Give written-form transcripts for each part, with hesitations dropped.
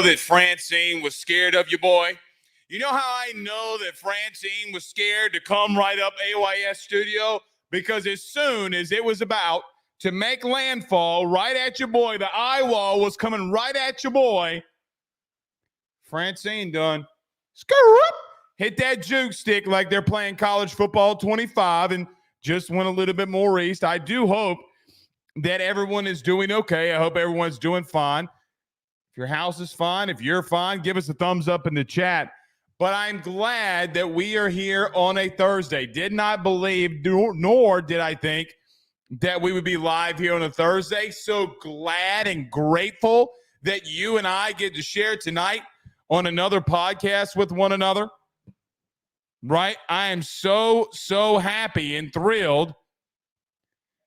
that Francine was scared of you, boy? You know how I know that Francine was scared to come right up AYS studio? Because as soon as it was about to make landfall right at your boy, the eye wall was coming right at your boy, Francine done hit that juke stick like they're playing college football 25 and just went a little bit more east. I do hope that everyone is doing okay. I hope everyone's doing fine. If your house is fine, if you're fine, give us a thumbs up in the chat. But I'm glad that we are here on a Thursday. Did not believe, nor did I think that we would be live here on a Thursday. So glad and grateful that you and I get to share tonight on another podcast with one another. Right? I am so happy and thrilled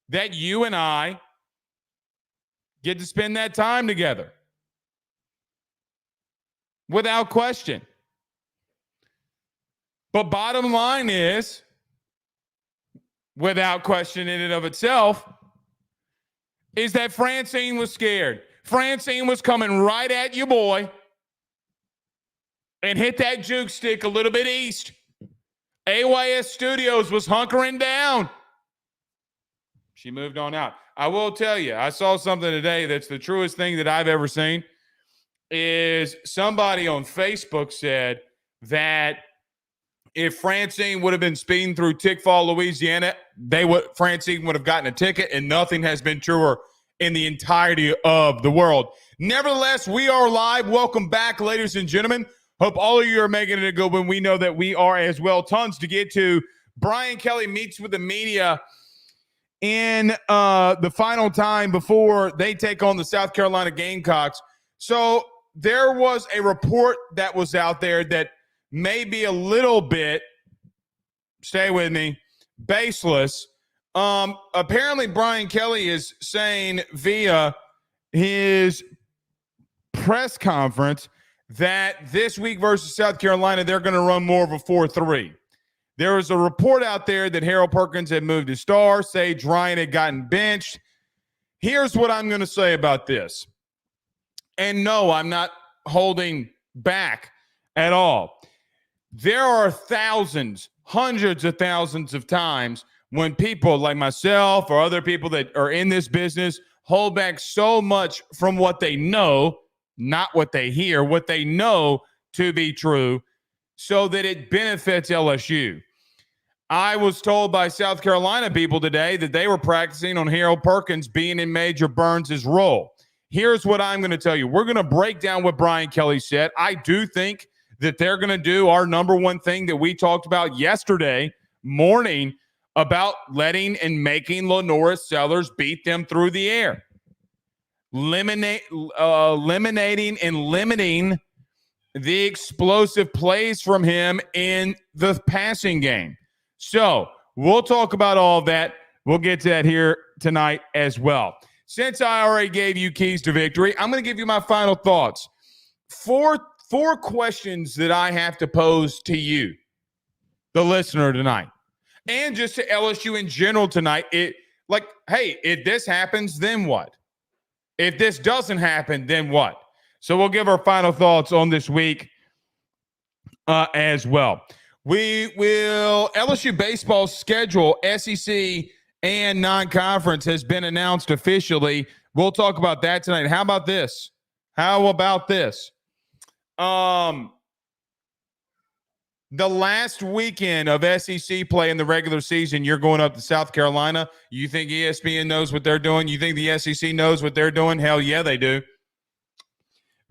that you and I get to spend that time together. Without question. But bottom line is, without question in and of itself, is that Francine was scared. Francine was coming right at you, boy, and hit that juke stick a little bit east. AYS Studios was hunkering down. She moved on out. I will tell you, I saw something today that's the truest thing that I've ever seen. Is somebody on Facebook said that if Francine would have been speeding through Tickfall, Louisiana, Francine would have gotten a ticket, and nothing has been truer in the entirety of the world. Nevertheless, we are live. Welcome back, ladies and gentlemen. Hope all of you are making it a good one. We know that we are as well. Tons to get to. Brian Kelly meets with the media in the final time before they take on the South Carolina Gamecocks. So there was a report that was out there that may be a little bit, stay with me, baseless. Apparently Brian Kelly is saying via his press conference that this week versus South Carolina, they're going to run more of a 4-3. There was a report out there that Harold Perkins had moved his star, Sage Ryan had gotten benched. Here's what I'm going to say about this. And no, I'm not holding back at all. There are thousands, hundreds of thousands of times when people like myself or other people that are in this business hold back so much from what they know, not what they hear, what they know to be true, so that it benefits LSU. I was told by South Carolina people today that they were practicing on Harold Perkins being in Major Burns' role. Here's what I'm going to tell you. We're going to break down what Brian Kelly said. I do think that they're going to do our number one thing that we talked about yesterday morning about letting and making Lenoris Sellers beat them through the air. Eliminating and limiting the explosive plays from him in the passing game. So we'll talk about all of that. We'll get to that here tonight as well. Since I already gave you keys to victory, I'm going to give you my final thoughts. Four questions that I have to pose to you, the listener, tonight, and just to LSU in general tonight. Hey, if this happens, then what? If this doesn't happen, then what? So we'll give our final thoughts on this week as well. We will LSU Baseball Schedule, SEC and non-conference has been announced officially. We'll talk about that tonight. How about this? The last weekend of SEC play in the regular season, you're going up to South Carolina. You think ESPN knows what they're doing? You think the SEC knows what they're doing? Hell yeah, they do.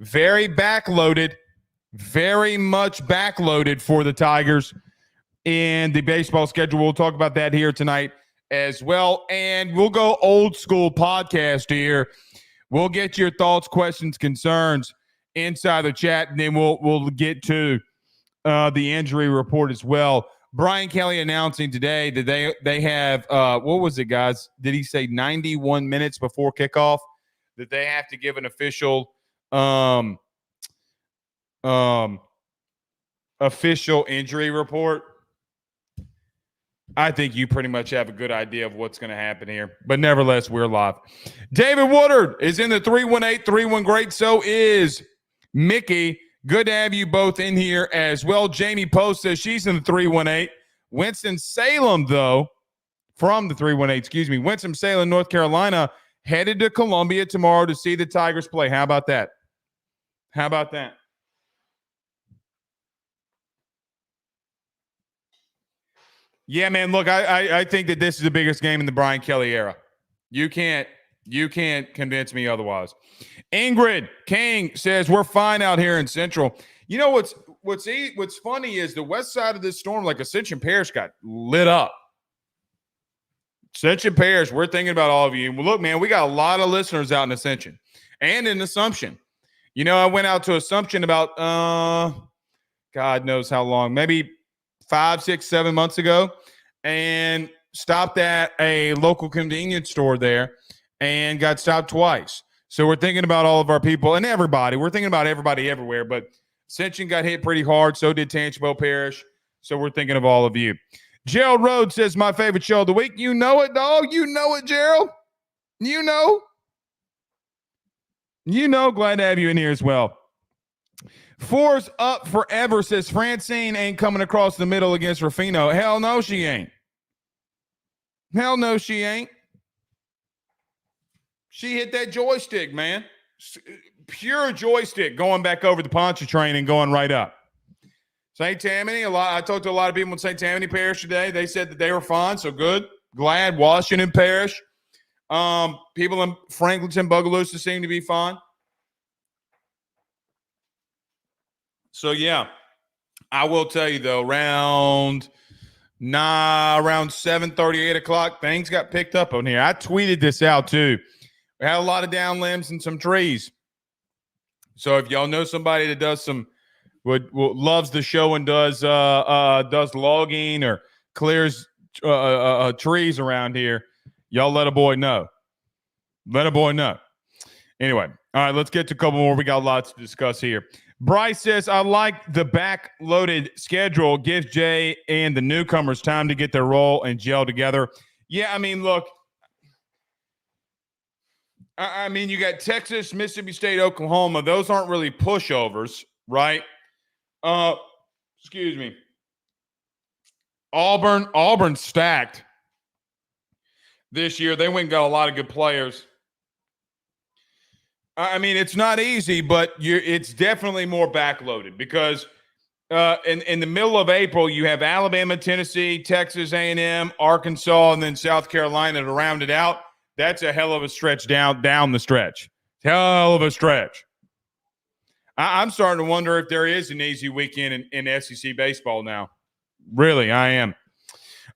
Very backloaded, very much backloaded for the Tigers in the baseball schedule. We'll talk about that here tonight as well. And we'll go old school podcast here. We'll get your thoughts, questions, concerns inside the chat, and then we'll get to the injury report as well. Brian Kelly announcing today that they have what was it, guys? Did he say 91 minutes before kickoff that they have to give an official official injury report? I think you pretty much have a good idea of what's going to happen here. But nevertheless, we're live. David Woodard is in the 318-31 great. So is Mickey, good to have you both in here as well. Jamie Post says she's in the 318. Winston-Salem, though, from the 318, Winston-Salem, North Carolina, headed to Columbia tomorrow to see the Tigers play. How about that? How about that? Yeah, man, look, I think that this is the biggest game in the Brian Kelly era. You can't convince me otherwise. Ingrid King says we're fine out here in Central. You know what's funny is the west side of this storm, like Ascension Parish, got lit up. Ascension Parish, we're thinking about all of you. Well, look, man, we got a lot of listeners out in Ascension and in Assumption. You know, I went out to Assumption about God knows how long, maybe 5, 6, 7 months ago, and stopped at a local convenience store there and got stopped twice. So we're thinking about all of our people and everybody. We're thinking about everybody everywhere, but Ascension got hit pretty hard. So did Tangipahoa Parish. So we're thinking of all of you. Gerald Rhodes says my favorite show of the week. You know it, dog. You know it, Gerald. You know. Glad to have you in here as well. Fours up forever says Francine ain't coming across the middle against Rufino. Hell no, she ain't. Hell no, she ain't. She hit that joystick, man. Pure joystick going back over the Pontchartrain and going right up. St. Tammany, I talked to a lot of people in St. Tammany Parish today. They said that they were fine, so good. Glad. Washington Parish. People in Franklinton, Bogalusa seem to be fine. So, yeah, I will tell you, though, around 7:30, 8 o'clock, things got picked up on here. I tweeted this out, too. We had a lot of down limbs and some trees. So if y'all know somebody that does loves the show and does logging or clears trees around here, y'all let a boy know. Let a boy know. Anyway, all right, let's get to a couple more. We got lots to discuss here. Bryce says, I like the back-loaded schedule. Gives Jay and the newcomers time to get their role and gel together. Yeah, I mean, look. I mean, you got Texas, Mississippi State, Oklahoma. Those aren't really pushovers, right? Excuse me. Auburn stacked this year. They went and got a lot of good players. I mean, it's not easy, but it's definitely more backloaded because in the middle of April, you have Alabama, Tennessee, Texas A&M, Arkansas, and then South Carolina to round it out. That's a hell of a stretch down the stretch. Hell of a stretch. I'm starting to wonder if there is an easy weekend in SEC baseball now. Really, I am.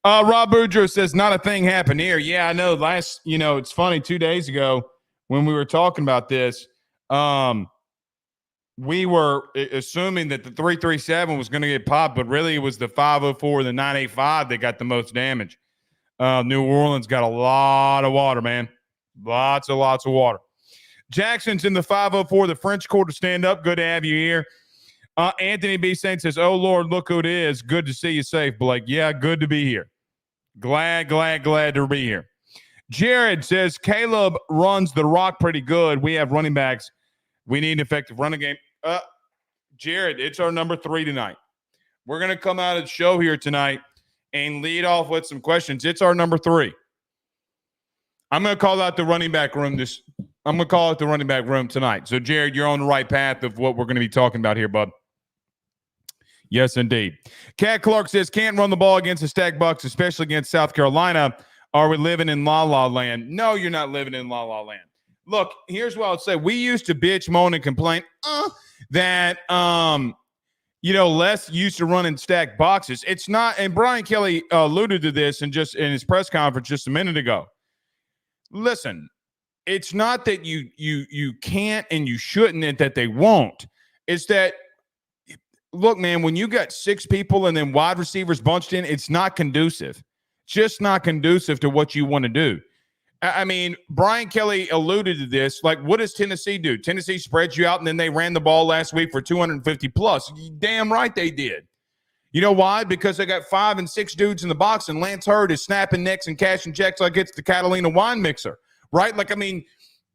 Rob Boudreaux says, not a thing happened here. Yeah, I know. It's funny, 2 days ago when we were talking about this, we were assuming that the 337 was going to get popped, but really it was the 504 and the 985 that got the most damage. New Orleans got a lot of water, man. Lots of water. Jackson's in the 504, the French Quarter stand up. Good to have you here. Anthony B. Saint says, oh, Lord, look who it is. Good to see you safe, Blake. Yeah, good to be here. Glad to be here. Jared says, Caleb runs the rock pretty good. We have running backs. We need an effective running game. Jared, it's our number 3 tonight. We're going to come out of the show here tonight and lead off with some questions. It's our number 3. I'm going to call out the running back room tonight. So, Jared, you're on the right path of what we're going to be talking about here, bud. Yes, indeed. Cat Clark says, can't run the ball against the stacked Bucks, especially against South Carolina. Are we living in la-la land? No, you're not living in la-la land. Look, here's what I'll say. We used to bitch, moan, and complain that Les used to run in stacked boxes. It's not, and Brian Kelly alluded to this in his press conference just a minute ago. Listen, it's not that you can't and you shouldn't and that they won't. It's that, look, man, when you got 6 people and then wide receivers bunched in, it's not conducive. Just not conducive to what you want to do. I mean, Brian Kelly alluded to this. Like, what does Tennessee do? Tennessee spreads you out, and then they ran the ball last week for 250 plus. Damn right they did. You know why? Because they got 5 and 6 dudes in the box, and Lance Hurd is snapping necks and cashing checks like it's the Catalina wine mixer, right? Like, I mean,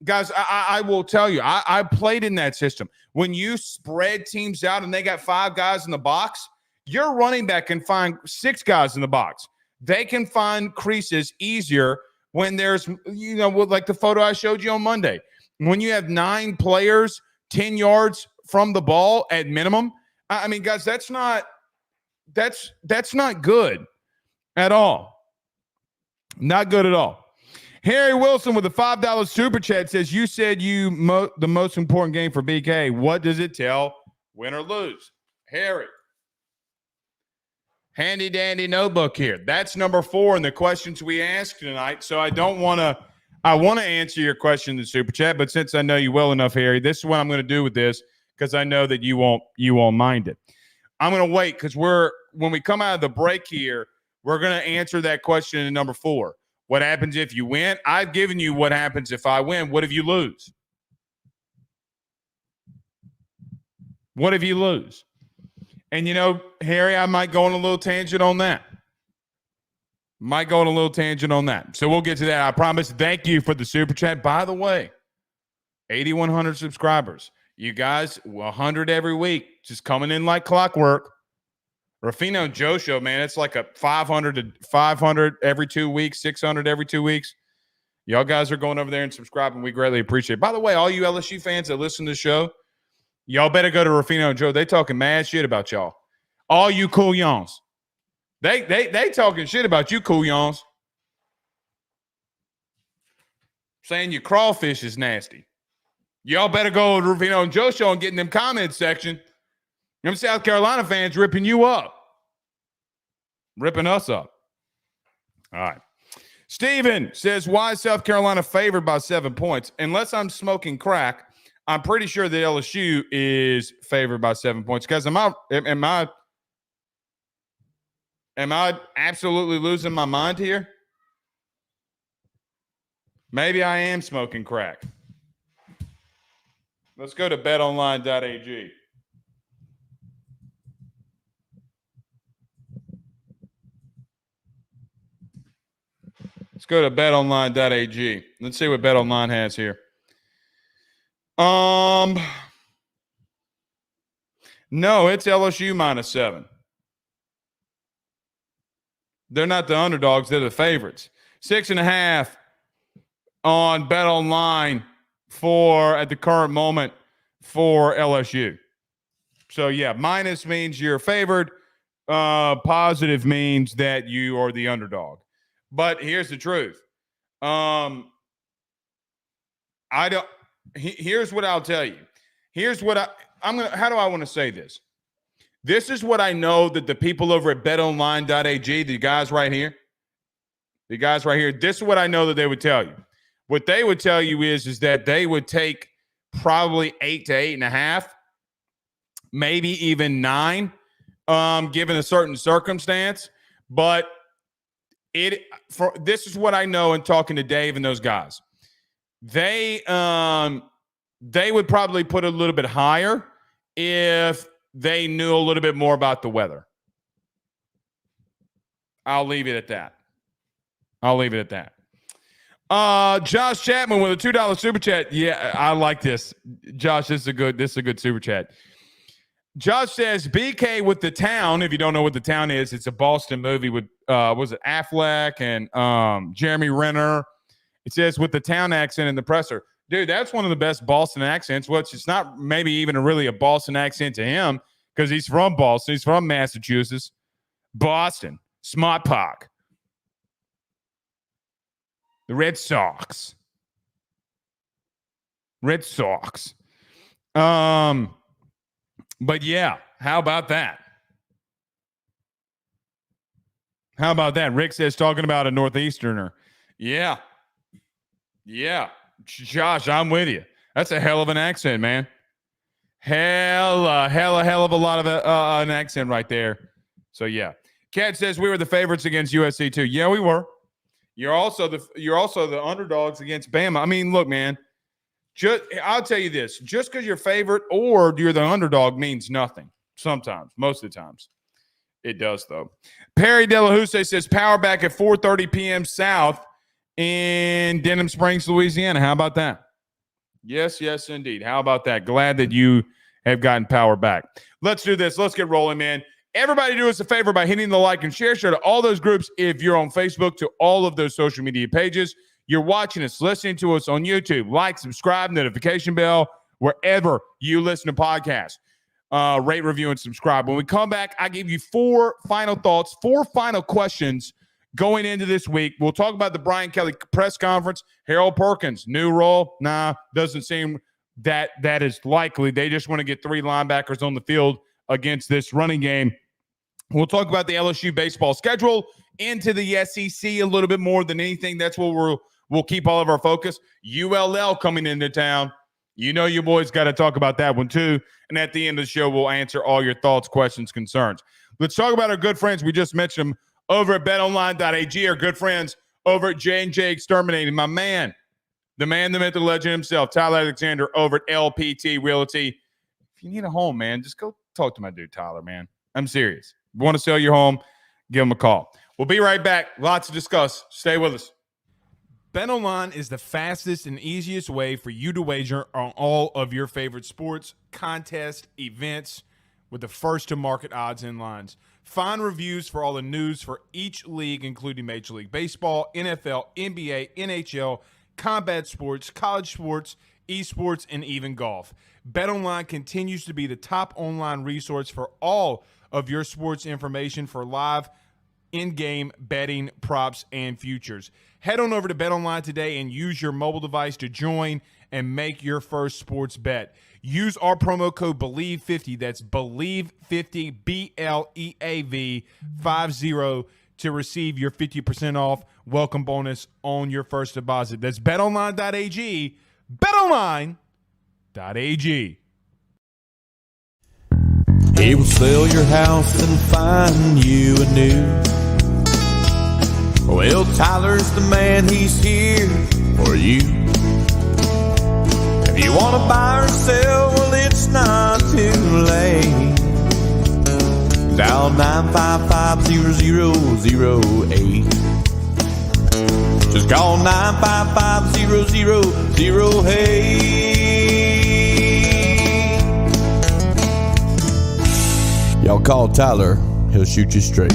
Guys, I will tell you, I played in that system. When you spread teams out and they got 5 guys in the box, your running back can find 6 guys in the box. They can find creases easier when there's, like the photo I showed you on Monday. When you have 9 players 10 yards from the ball at minimum, I mean, guys, that's not good at all. Not good at all. Harry Wilson with a $5 super chat says, you said the most important game for BK. What does it tell? Win or lose? Harry. Handy dandy notebook here. That's number 4 in the questions we asked tonight. So I want to answer your question in the super chat, but since I know you well enough, Harry, this is what I'm going to do with this because I know that you won't mind it. I'm going to wait because when we come out of the break here, we're going to answer that question in number 4. What happens if you win? I've given you what happens if I win. What if you lose? What if you lose? And, Harry, I might go on a little tangent on that. So we'll get to that. I promise. Thank you for the super chat. By the way, 8,100 subscribers. You guys, 100 every week, just coming in like clockwork. Ruffino Joe Show, man, it's like a 500 every 2 weeks, 600 every 2 weeks. Y'all guys are going over there and subscribing. We greatly appreciate it. By the way, all you LSU fans that listen to the show, y'all better go to Ruffino Joe. They talking mad shit about y'all. All you cool yawns. They talking shit about you cool yawns. Saying your crawfish is nasty. Y'all better go to Ruffino Joe Show and get in them comments section. Them South Carolina fans ripping you up. Ripping us up. All right. Steven says, why is South Carolina favored by 7 points? Unless I'm smoking crack, I'm pretty sure that LSU is favored by 7 points. Guys, am I absolutely losing my mind here? Maybe I am smoking crack. Let's go to betonline.ag. Let's go to betonline.ag. Let's see what BetOnline has here. No, it's LSU -7. They're not the underdogs. They're the favorites. 6.5 on BetOnline at the current moment for LSU. So, yeah, minus means you're favored. Positive means that you are the underdog. But here's the truth. Here's what I'll tell you. Here's what how do I want to say this? This is what I know that the people over at betonline.ag, the guys right here, this is what I know that they would tell you. What they would tell you is that they would take probably 8 to 8.5, maybe even 9, given a certain circumstance. But this is what I know in talking to Dave and those guys. They would probably put a little bit higher if they knew a little bit more about the weather. I'll leave it at that. Josh Chapman with a $2 super chat. Yeah, I like this. Josh, this is a good super chat. Josh says, BK with The Town. If you don't know what The Town is, it's a Boston movie with, was it Affleck and Jeremy Renner. It says with the town accent in the presser. Dude, that's one of the best Boston accents. Which it's not maybe even really a Boston accent to him because he's from Boston. He's from Massachusetts. Boston. Smart Park. The Red Sox. But yeah, how about that? Rick says talking about a Northeasterner. Yeah. Josh, I'm with you. That's a hell of an accent, man. Hell of a lot of an accent right there. So yeah. Cat says we were the favorites against USC too. Yeah, we were. You're also the underdogs against Bama. I mean, look, man. I'll tell you this. Just because you're favorite or you're the underdog means nothing. Sometimes. Most of the times. It does, though. Perry Delahousse says power back at 4:30 p.m. South in Denham Springs, Louisiana. How about that? Yes, indeed. How about that? Glad that you have gotten power back. Let's do this. Let's get rolling, man. Everybody do us a favor by hitting the like and share to all those groups. If you're on Facebook, to all of those social media pages. You're watching us, listening to us on YouTube. Like, subscribe, notification bell, wherever you listen to podcasts. Rate, review, and subscribe. When we come back, I give you 4 final thoughts, 4 final questions going into this week. We'll talk about the Brian Kelly press conference. Harold Perkins, new role. Doesn't seem that is likely. They just want to get 3 linebackers on the field against this running game. We'll talk about the LSU baseball schedule, into the SEC a little bit more than anything. That's where we'll keep all of our focus. ULL coming into town. You know you boys got to talk about that one too. And at the end of the show, we'll answer all your thoughts, questions, concerns. Let's talk about our good friends. We just mentioned them over at betonline.ag, our good friends over at J&J Exterminating. My man, the myth, the legend himself, Tyler Alexander over at LPT Realty. If you need a home, man, just go talk to my dude, Tyler, man. I'm serious. If you want to sell your home, give him a call. We'll be right back. Lots to discuss. Stay with us. BetOnline is the fastest and easiest way for you to wager on all of your favorite sports, contests, events with the first-to-market odds and lines. Find reviews for all the news for each league, including Major League Baseball, NFL, NBA, NHL, combat sports, college sports, esports, and even golf. BetOnline continues to be the top online resource for all of your sports information for live in-game betting, props, and futures. Head on over to BetOnline today and use your mobile device to join and make your first sports bet. Use our promo code BELIEVE50, that's BELIEVE50, BLEAV 50, to receive your 50% off welcome bonus on your first deposit. That's betonline.ag, betonline.ag. He will sell your house and find you a new. Well, Tyler's the man, he's here for you. If you want to buy or sell, well, it's not too late. Dial 955-0008. Just call 955-0008. Y'all call Tyler, he'll shoot you straight.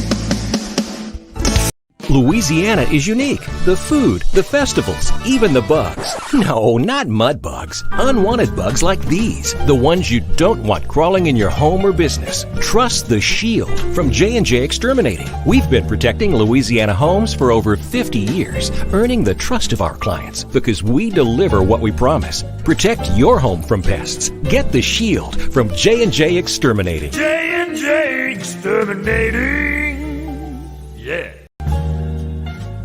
Louisiana is unique. The food, the festivals, even the bugs. No, not mud bugs. Unwanted bugs like these. The ones you don't want crawling in your home or business. Trust the Shield from J&J Exterminating. We've been protecting Louisiana homes for over 50 years, earning the trust of our clients because we deliver what we promise. Protect your home from pests. Get the Shield from J&J Exterminating. J&J Exterminating. Yeah.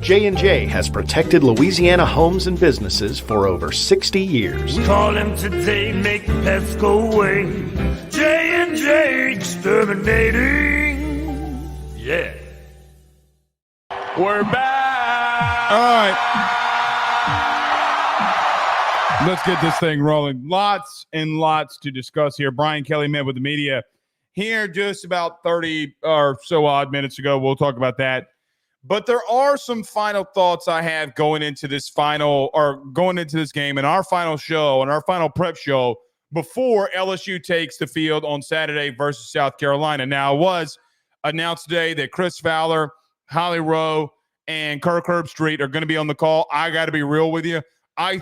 J&J has protected Louisiana homes and businesses for over 60 years. Call him today, make the pests go away. J&J Exterminating. Yeah. We're back. All right. Let's get this thing rolling. Lots and lots to discuss here. Brian Kelly met with the media here just about 30 or so odd minutes ago. We'll talk about that. But there are some final thoughts I have going into this game and our final show and our final prep show before LSU takes the field on Saturday versus South Carolina. Now, it was announced today that Chris Fowler, Holly Rowe, and Kirk Herbstreit are going to be on the call. I got to be real with you. I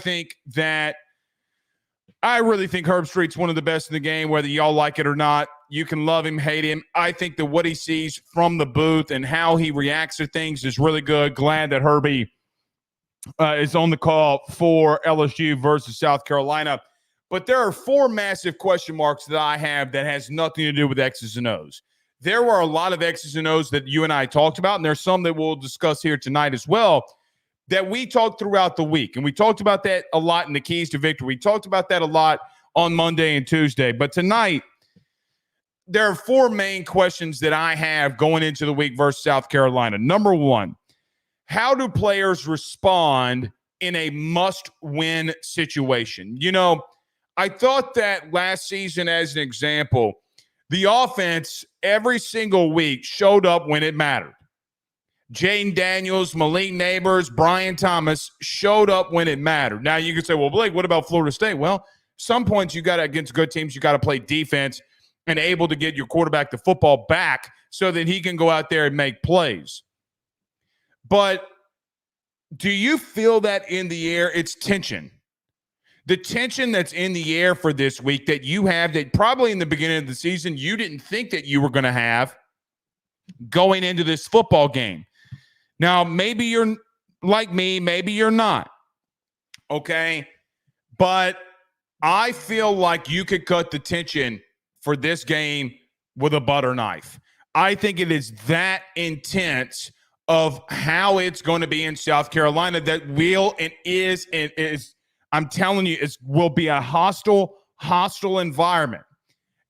really think Herbstreit's one of the best in the game, whether y'all like it or not. You can love him, hate him. I think that what he sees from the booth and how he reacts to things is really good. Glad that Herbie is on the call for LSU versus South Carolina. But there are 4 massive question marks that I have that has nothing to do with X's and O's. There were a lot of X's and O's that you and I talked about, and there's some that we'll discuss here tonight as well that we talked throughout the week. And we talked about that a lot in the Keys to Victory. We talked about that a lot on Monday and Tuesday. But tonight, there are 4 main questions that I have going into the week versus South Carolina. Number 1, how do players respond in a must-win situation? You know, I thought that last season, as an example, the offense every single week showed up when it mattered. Jaden Daniels, Malik Neighbors, Brian Thomas showed up when it mattered. Now you can say, well, Blake, what about Florida State? Well, some points you got to, against good teams, you got to play defense and able to get your quarterback the football back so that he can go out there and make plays. But do you feel that in the air? It's tension. The tension that's in the air for this week that you have, that probably in the beginning of the season you didn't think that you were going to have going into this football game. Now, maybe you're like me, maybe you're not, okay? But I feel like you could cut the tension for this game with a butter knife. I think it is that intense of how it's going to be in South Carolina that will and is I'm telling you, it will be a hostile environment.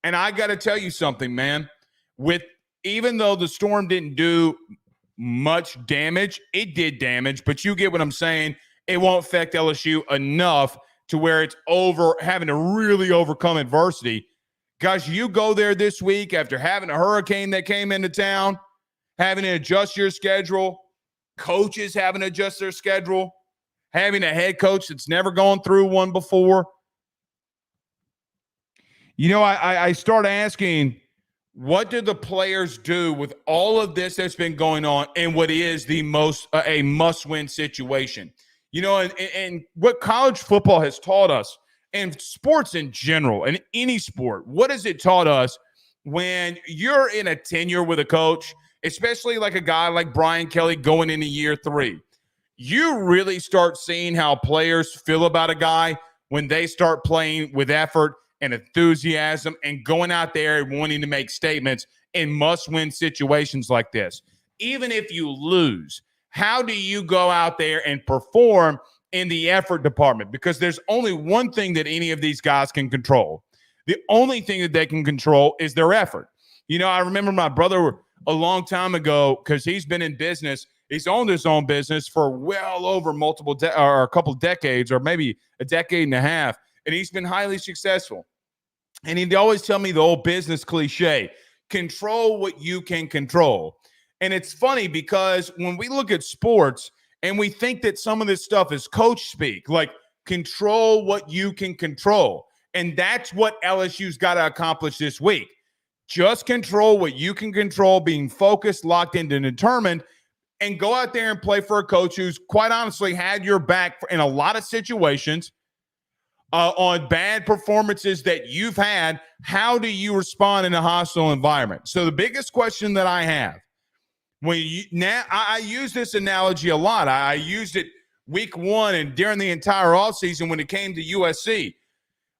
And I got to tell you something, man. Even though the Storm didn't do much damage, it did damage, but you get what I'm saying. It won't affect LSU enough to where it's having to really overcome adversity. Guys, you go there this week after having a hurricane that came into town, having to adjust your schedule, coaches having to adjust their schedule, having a head coach that's never gone through one before. You know, I start asking, what do the players do with all of this that's been going on in what is the a must-win situation? You know, and what college football has taught us, and sports in general, and any sport, what has it taught us when you're in a tenure with a coach, especially like a guy like Brian Kelly going into year 3? You really start seeing how players feel about a guy when they start playing with effort and enthusiasm and going out there and wanting to make statements in must-win situations like this. Even if you lose, how do you go out there and perform in the effort department? Because there's only one thing that any of these guys can control. The only thing that they can control is their effort. You know, I remember my brother a long time ago, because he's been in business. He's owned his own business for well over a couple decades, or maybe a decade and a half, and he's been highly successful. And he'd always tell me the old business cliche, control what you can control. And it's funny because when we look at sports and we think that some of this stuff is coach speak, like control what you can control. And that's what LSU's got to accomplish this week. Just control what you can control, being focused, locked in, and determined, and go out there and play for a coach who's quite honestly had your back in a lot of situations on bad performances that you've had. How do you respond in a hostile environment? So the biggest question that I have, I use this analogy a lot. I used it week 1 and during the entire offseason when it came to USC.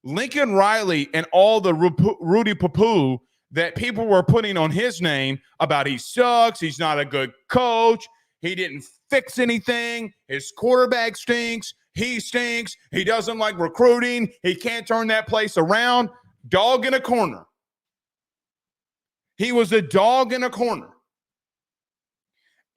Lincoln Riley and all the Rudy Papu that people were putting on his name about he sucks, he's not a good coach, he didn't fix anything, his quarterback stinks, he stinks, he doesn't like recruiting, he can't turn that place around. Dog in a corner. He was a dog in a corner.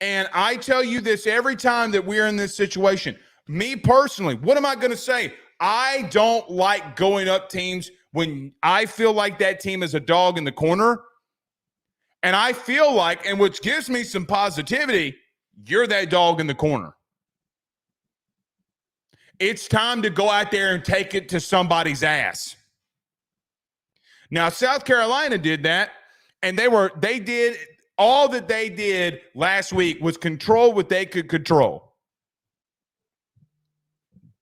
And I tell you this every time that we're in this situation. Me personally, what am I going to say? I don't like going up teams when I feel like that team is a dog in the corner. And I feel like, and which gives me some positivity, you're that dog in the corner. It's time to go out there and take it to somebody's ass. Now, South Carolina did that, and they did all that they did last week was control what they could control.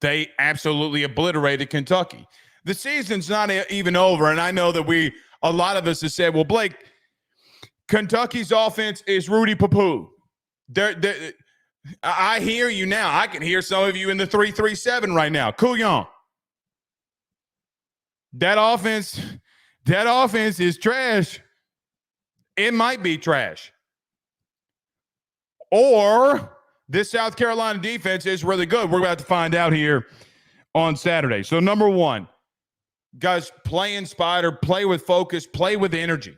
They absolutely obliterated Kentucky. The season's not even over, and I know that a lot of us have said, well, Blake, Kentucky's offense is Rudy Papu. I hear you now. I can hear some of you in the 337 right now. Couillon. That offense is trash. It might be trash. Or this South Carolina defense is really good. We're about to find out here on Saturday. So, number 1, guys, play inspired, play with focus, play with energy.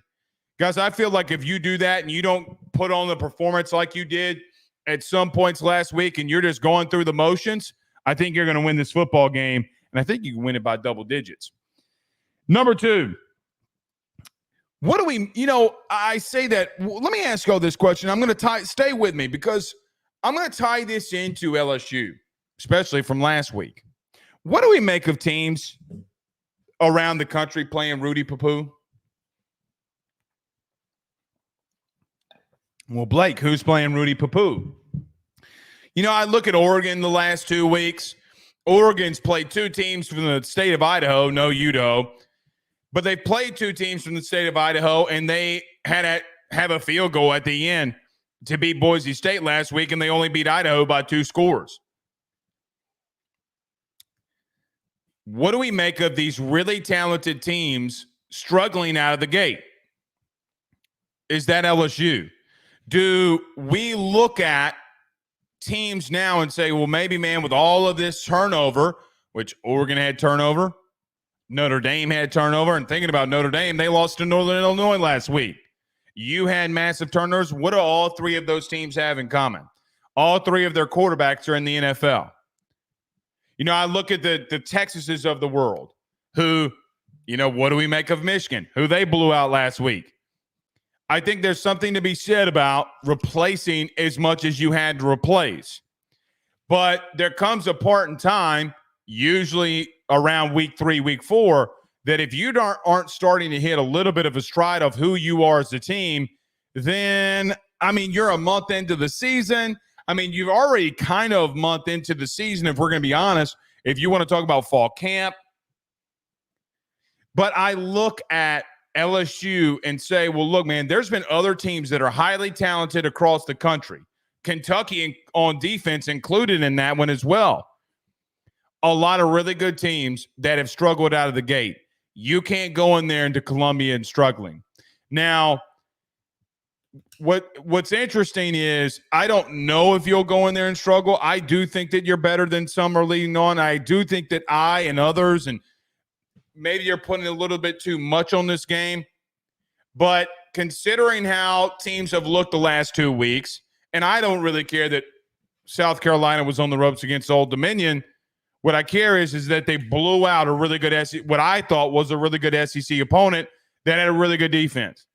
Guys, I feel like if you do that and you don't put on the performance like you did at some points last week and you're just going through the motions, I think you're going to win this football game, and I think you can win it by double digits. Number 2, What do we, I say that, let me ask you all this question. I'm going to stay with me because I'm going to tie this into LSU, especially from last week. What do we make of teams around the country playing Rudy Papoo? Well, Blake, who's playing Rudy Papoo? I look at Oregon the last 2 weeks. Oregon's played 2 teams from the state of Idaho, no Udo. But they played 2 teams from the state of Idaho, and they had to have a field goal at the end to beat Boise State last week, and they only beat Idaho by 2 scores. What do we make of these really talented teams struggling out of the gate? Is that LSU? Do we look at teams now and say, well, maybe, man, with all of this turnover, which Oregon had turnover, Notre Dame had turnover, and thinking about Notre Dame, they lost to Northern Illinois last week. You had massive turnovers. What do all 3 of those teams have in common? All 3 of their quarterbacks are in the NFL. I look at the Texases of the world who, what do we make of Michigan, who they blew out last week? I think there's something to be said about replacing as much as you had to replace. But there comes a part in time, usually around week 3, week 4, that if you aren't starting to hit a little bit of a stride of who you are as a team, then, you're a month into the season. You've already kind of month into the season, if we're going to be honest, if you want to talk about fall camp. But I look at LSU and say, well, look, man, there's been other teams that are highly talented across the country. Kentucky on defense included in that one as well. A lot of really good teams that have struggled out of the gate. You can't go in there into Columbia and struggling. Now, what's interesting is I don't know if you'll go in there and struggle. I do think that you're better than some are leading on. I do think that I and others, and maybe you're putting a little bit too much on this game. But considering how teams have looked the last 2 weeks, and I don't really care that South Carolina was on the ropes against Old Dominion. What I care is that they blew out a really good what I thought was a really good SEC opponent that had a really good defense.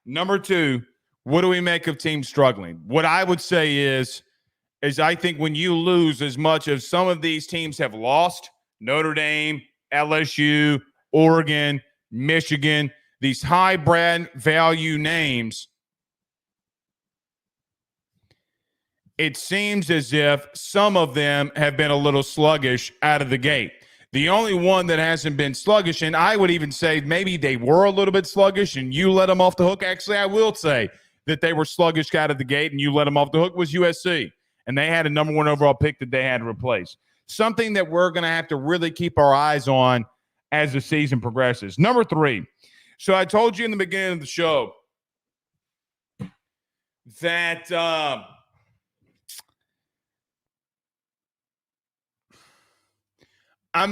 Number 2, what do we make of teams struggling? What I would say is I think when you lose as much as some of these teams have lost, Notre Dame, LSU, Oregon, Michigan, these high brand value names, it seems as if some of them have been a little sluggish out of the gate. The only one that hasn't been sluggish, and I would even say maybe they were a little bit sluggish and you let them off the hook. Actually, I will say that they were sluggish out of the gate and you let them off the hook was USC. And they had a number 1 overall pick that they had to replace. Something that we're going to have to really keep our eyes on as the season progresses. Number 3. So I told you in the beginning of the show that I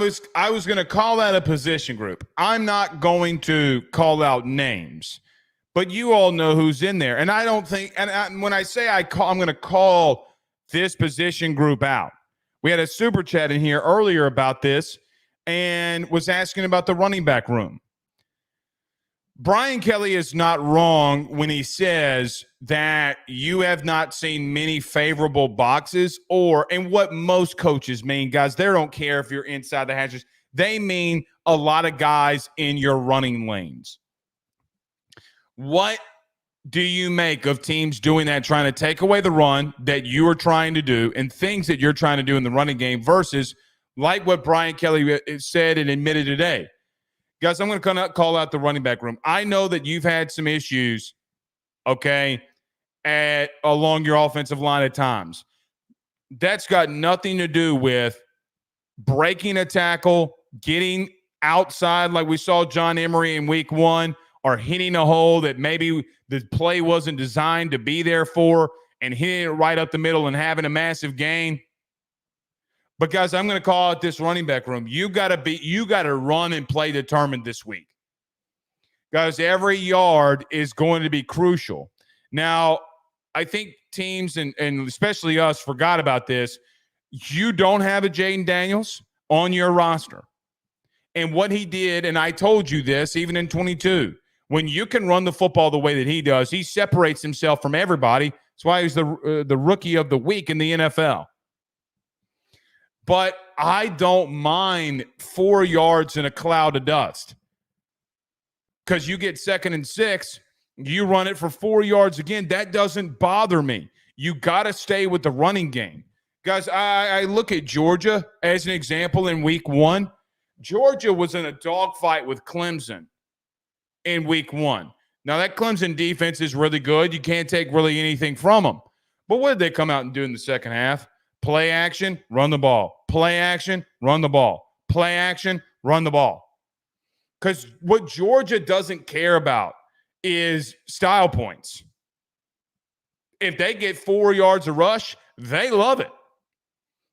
was going to call out a position group. I'm not going to call out names, but you all know who's in there. And I don't think, when I say I'm going to call this position group out. We had a super chat in here earlier about this and was asking about the running back room. Brian Kelly is not wrong when he says that you have not seen many favorable boxes and what most coaches mean, guys, they don't care if you're inside the hatches. They mean a lot of guys in your running lanes. What do you make of teams doing that, trying to take away the run that you are trying to do and things that you're trying to do in the running game versus like what Brian Kelly said and admitted today? Guys, I'm going to call out the running back room. I know that you've had some issues, okay, along your offensive line at times. That's got nothing to do with breaking a tackle, getting outside like we saw John Emery in week 1, or hitting a hole that maybe the play wasn't designed to be there for and hitting it right up the middle and having a massive gain. But guys, I'm going to call out this running back room. You got to run and play determined this week. Guys, every yard is going to be crucial. Now, I think teams and especially us forgot about this. You don't have a Jaden Daniels on your roster. And what he did, and I told you this even in 22, when you can run the football the way that he does, he separates himself from everybody. That's why he's the rookie of the week in the NFL. But I don't mind 4 yards in a cloud of dust. Because you get 2nd and 6, you run it for 4 yards again. That doesn't bother me. You got to stay with the running game. Guys, I look at Georgia as an example in week 1. Georgia was in a dogfight with Clemson in week 1. Now, that Clemson defense is really good. You can't take really anything from them. But what did they come out and do in the second half? Play action, run the ball. Play action, run the ball. Play action, run the ball. Because what Georgia doesn't care about is style points. If they get 4 yards of rush, they love it.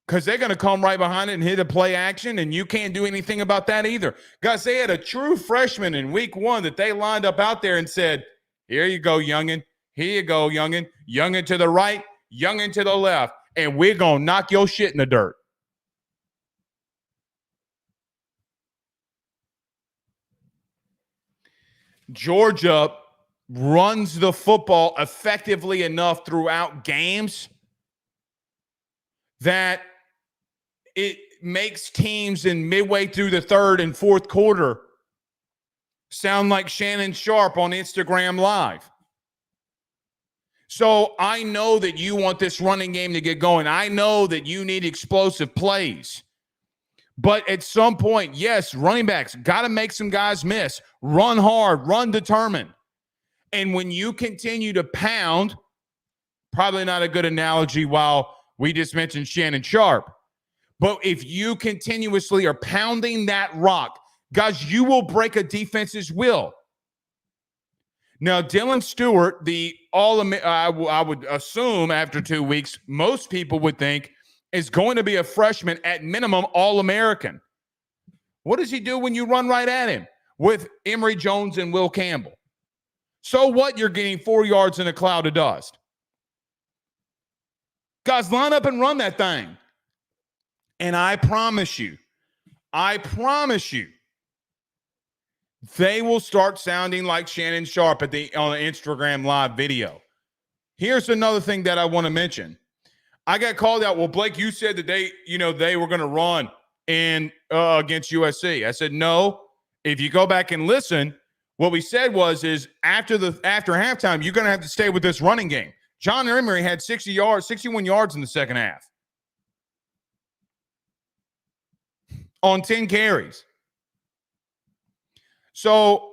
Because they're going to come right behind it and hit a play action, and you can't do anything about that either. Guys, they had a true freshman in week 1 that they lined up out there and said, here you go, youngin. Here you go, youngin. Youngin to the right, youngin to the left, and we're going to knock your shit in the dirt. Georgia runs the football effectively enough throughout games that it makes teams in midway through the 3rd and 4th quarter sound like Shannon Sharp on Instagram Live. So I know that you want this running game to get going. I know that you need explosive plays. But at some point, yes, running backs got to make some guys miss. Run hard, run determined. And when you continue to pound, probably not a good analogy while we just mentioned Shannon Sharp, but if you continuously are pounding that rock, guys, you will break a defense's will. Now, Dylan Stewart, I would assume after 2 weeks, most people would think is going to be a freshman at minimum All-American. What does he do when you run right at him with Emory Jones and Will Campbell? So what? You're getting 4 yards in a cloud of dust. Guys, line up and run that thing. And I promise you, they will start sounding like Shannon Sharp on the Instagram Live video. Here's another thing that I want to mention. I got called out. Well, Blake, you said that they were going to run against USC. I said, no. If you go back and listen, what we said is after halftime, you're going to have to stay with this running game. John Emery had 61 yards in the second half on 10 carries. So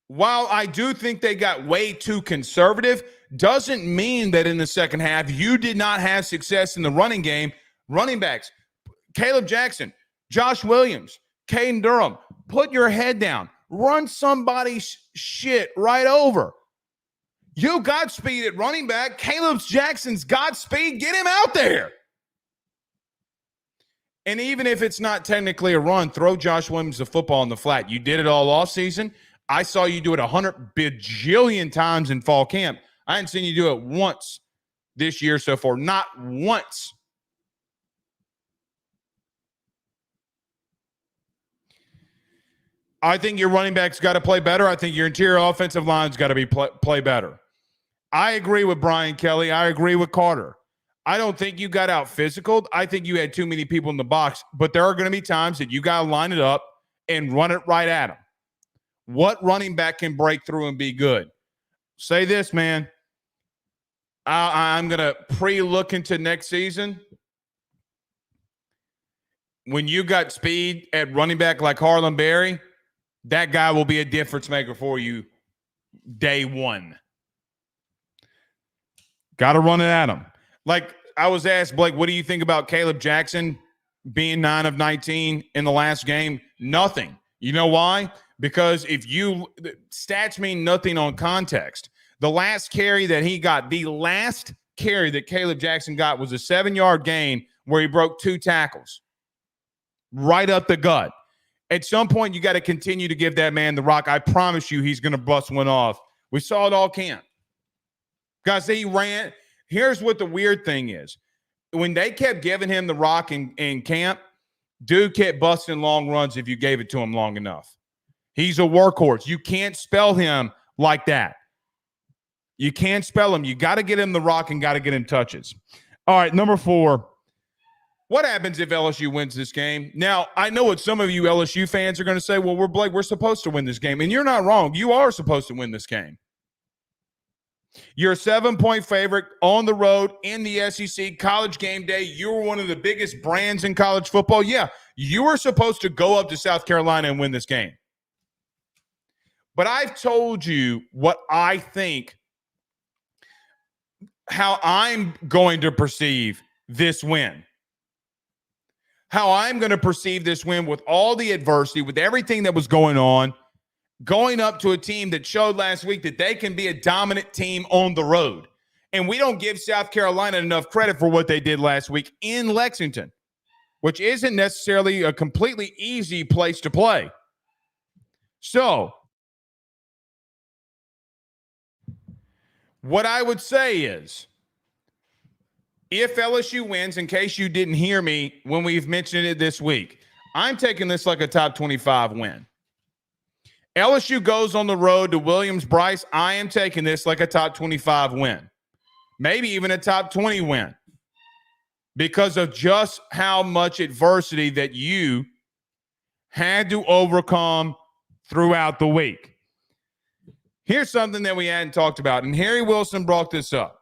while I do think they got way too conservative, doesn't mean that in the second half you did not have success in the running game. Running backs, Caleb Jackson, Josh Williams, Caden Durham, put your head down. Run somebody's shit right over. You got speed at running back. Caleb Jackson's got speed. Get him out there. And even if it's not technically a run, throw Josh Williams the football in the flat. You did it all offseason. I saw you do it 100 bajillion times in fall camp. I hadn't seen you do it once this year so far. Not once. I think your running back's got to play better. I think your interior offensive line's got to be play better. I agree with Brian Kelly. I agree with Carter. I don't think you got out physical. I think you had too many people in the box. But there are going to be times that you got to line it up and run it right at them. What running back can break through and be good? Say this, man. I'm going to pre-look into next season. When you got speed at running back like Harlan Berry, that guy will be a difference maker for you day one. Got to run it at him. Like I was asked, Blake, what do you think about Caleb Jackson being 9 of 19 in the last game? Nothing. You know why? Because stats mean nothing on context. The last carry that Caleb Jackson got was a 7-yard gain where he broke 2 tackles right up the gut. At some point, you got to continue to give that man the rock. I promise you he's going to bust one off. We saw it all camp. Guys, he ran. Here's what the weird thing is. When they kept giving him the rock in camp, Dude kept busting long runs if you gave it to him long enough. He's a workhorse. You can't spell him like that. You can't spell him. You got to get him the rock and got to get him touches. All right, number 4. What happens if LSU wins this game? Now, I know what some of you LSU fans are going to say, well, we're supposed to win this game. And you're not wrong. You are supposed to win this game. You're a 7-point favorite on the road in the SEC college game day. You're one of the biggest brands in college football. Yeah, you are supposed to go up to South Carolina and win this game. But I've told you what I think, how I'm going to perceive this win. How I'm going to perceive this win with all the adversity, with everything that was going on, going up to a team that showed last week that they can be a dominant team on the road. And we don't give South Carolina enough credit for what they did last week in Lexington, which isn't necessarily a completely easy place to play. So, what I would say is, if LSU wins, in case you didn't hear me when we've mentioned it this week, I'm taking this like a top 25 win. LSU goes on the road to Williams-Brice. I am taking this like a top 25 win, maybe even a top 20 win, because of just how much adversity that you had to overcome throughout the week. Here's something that we hadn't talked about, and Harry Wilson brought this up.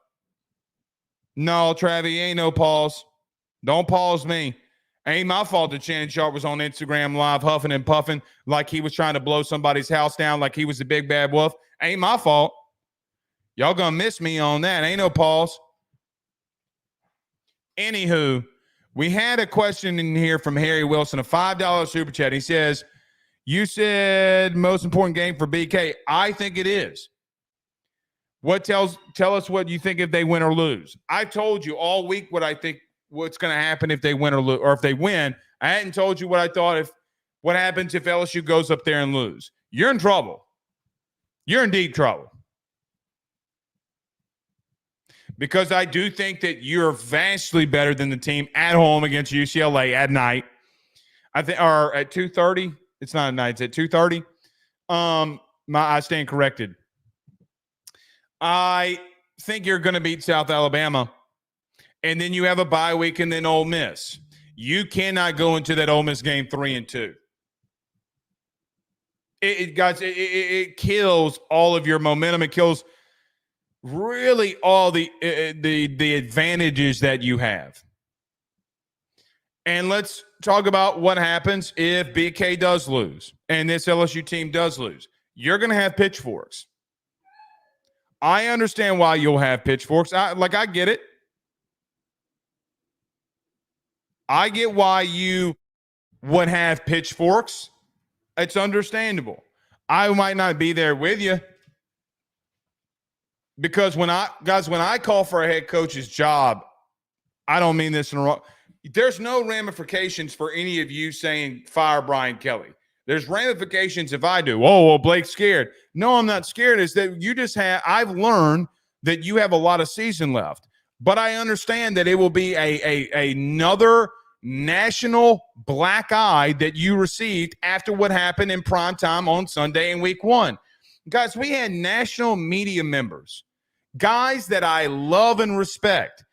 No, Travis, ain't no pause. Don't pause me. Ain't my fault that Shannon Sharp was on Instagram Live huffing and puffing like he was trying to blow somebody's house down like he was the big bad wolf. Ain't my fault. Y'all gonna miss me on that. Ain't no pause. Anywho, we had a question in here from Harry Wilson, a $5 super chat. He says, you said most important game for BK. I think it is. Tell us what you think if they win or lose. I told you all week what I think what's going to happen if they win or lose, or if they win. I hadn't told you what I thought what happens if LSU goes up there and lose. You're in trouble. You're in deep trouble. Because I do think that you're vastly better than the team at home against UCLA at night. I think, or at 2:30. It's not at night. It's at 2:30. I stand corrected. I think you're going to beat South Alabama, and then you have a bye week and then Ole Miss. You cannot go into that Ole Miss game 3-2. It kills all of your momentum. It kills really all the advantages that you have. And let's talk about what happens if BK does lose and this LSU team does lose. You're going to have pitchforks. I understand why you'll have pitchforks. I get it. I get why you would have pitchforks. It's understandable. I might not be there with you because when I call for a head coach's job, I don't mean this in a wrong. There's no ramifications for any of you saying fire Brian Kelly. There's ramifications if I do. Oh, well, Blake's scared. No, I'm not scared. Is that I've learned that you have a lot of season left. But I understand that it will be another national black eye that you received after what happened in primetime on Sunday in week 1. Guys, we had national media members, guys that I love and respect,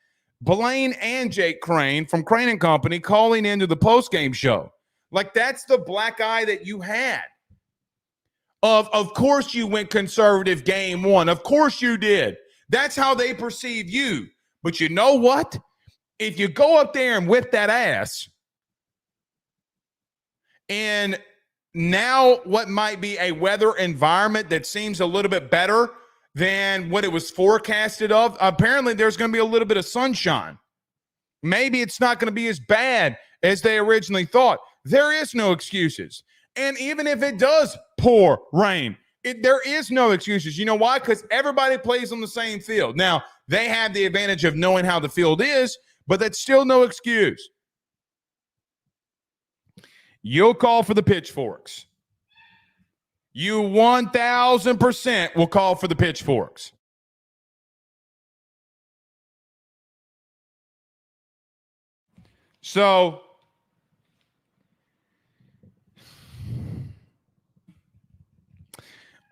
Blaine and Jake Crane from Crane & Company calling into the postgame show. Like, that's the black eye that you had. Of course you went conservative game 1. Of course you did. That's how they perceive you. But you know what? If you go up there and whip that ass, and now what might be a weather environment that seems a little bit better than what it was forecasted of, apparently there's going to be a little bit of sunshine. Maybe it's not going to be as bad as they originally thought. There is no excuses. And even if it does pour rain, there is no excuses. You know why? Because everybody plays on the same field. Now, they have the advantage of knowing how the field is, but that's still no excuse. You'll call for the pitchforks. You 1,000% will call for the pitchforks. So,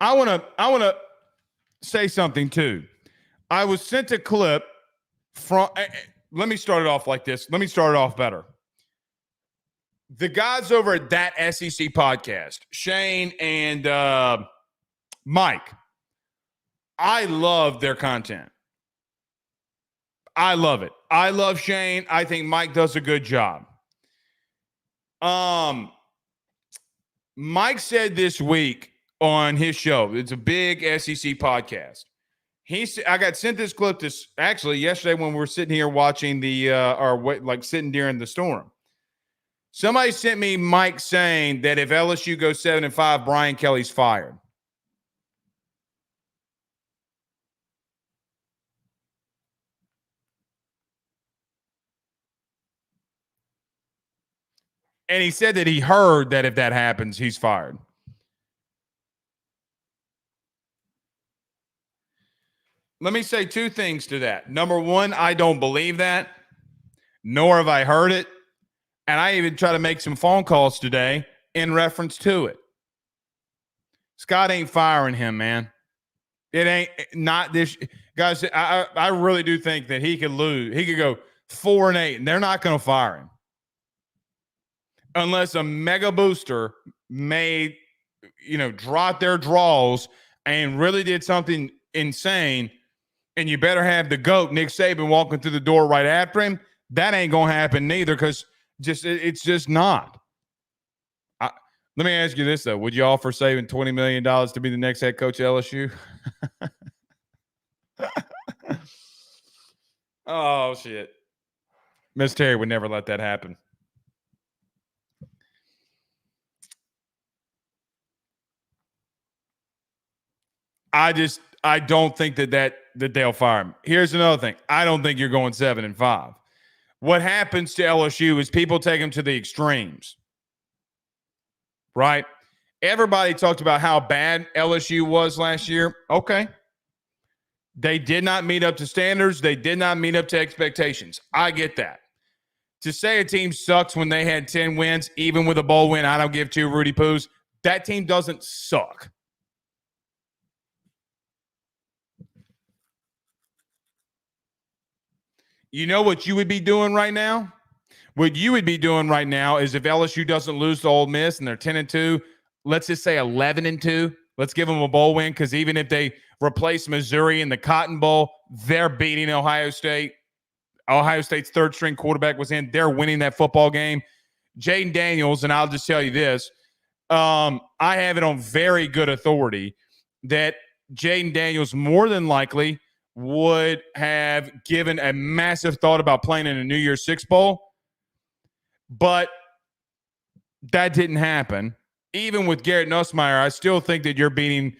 I want to say something too. I was sent a clip from. Let me start it off like this. Let me start it off better. The guys over at That SEC Podcast, Shane and Mike, I love their content. I love it. I love Shane. I think Mike does a good job. Mike said this week on his show, it's a big SEC podcast. I got sent this clip actually yesterday when we were sitting here watching sitting during the storm. Somebody sent me Mike saying that if LSU goes 7-5, Brian Kelly's fired. And he said that he heard that if that happens, he's fired. Let me say two things to that. Number one, I don't believe that, nor have I heard it. And I even try to make some phone calls today in reference to it. Scott ain't firing him, man. It ain't not this. Guys, I really do think that he could lose. He could go 4-8, and they're not going to fire him. Unless a mega booster made, dropped their draws and really did something insane, and you better have the GOAT, Nick Saban, walking through the door right after him. That ain't going to happen neither because it's just not. Let me ask you this, though. Would you offer Saban $20 million to be the next head coach at LSU? Oh, shit. Miss Terry would never let that happen. I don't think that they'll fire him. Here's another thing. I don't think you're going 7-5. What happens to LSU is people take them to the extremes, right? Everybody talked about how bad LSU was last year. Okay. They did not meet up to standards. They did not meet up to expectations. I get that. To say a team sucks when they had 10 wins, even with a bowl win, I don't give two Rudy Poos. That team doesn't suck. You know what you would be doing right now? What you would be doing right now is if LSU doesn't lose to Ole Miss and they're 10-2, let's just say 11-2. Let's give them a bowl win because even if they replace Missouri in the Cotton Bowl, they're beating Ohio State. Ohio State's third-string quarterback was in. They're winning that football game. Jaden Daniels, and I'll just tell you this, I have it on very good authority that Jaden Daniels more than likely would have given a massive thought about playing in a New Year's Six Bowl, but that didn't happen. Even with Garrett Nussmeier, I still think that you're beating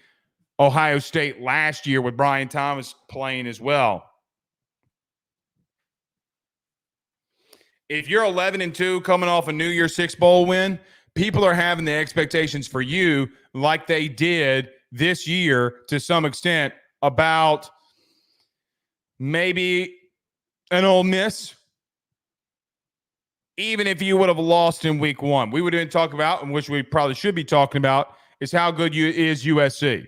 Ohio State last year with Brian Thomas playing as well. If you're 11-2 coming off a New Year's Six Bowl win, people are having the expectations for you like they did this year to some extent about maybe an Ole Miss, even if you would have lost in week one. We would have been talking about, and which we probably should be talking about, is how good is USC.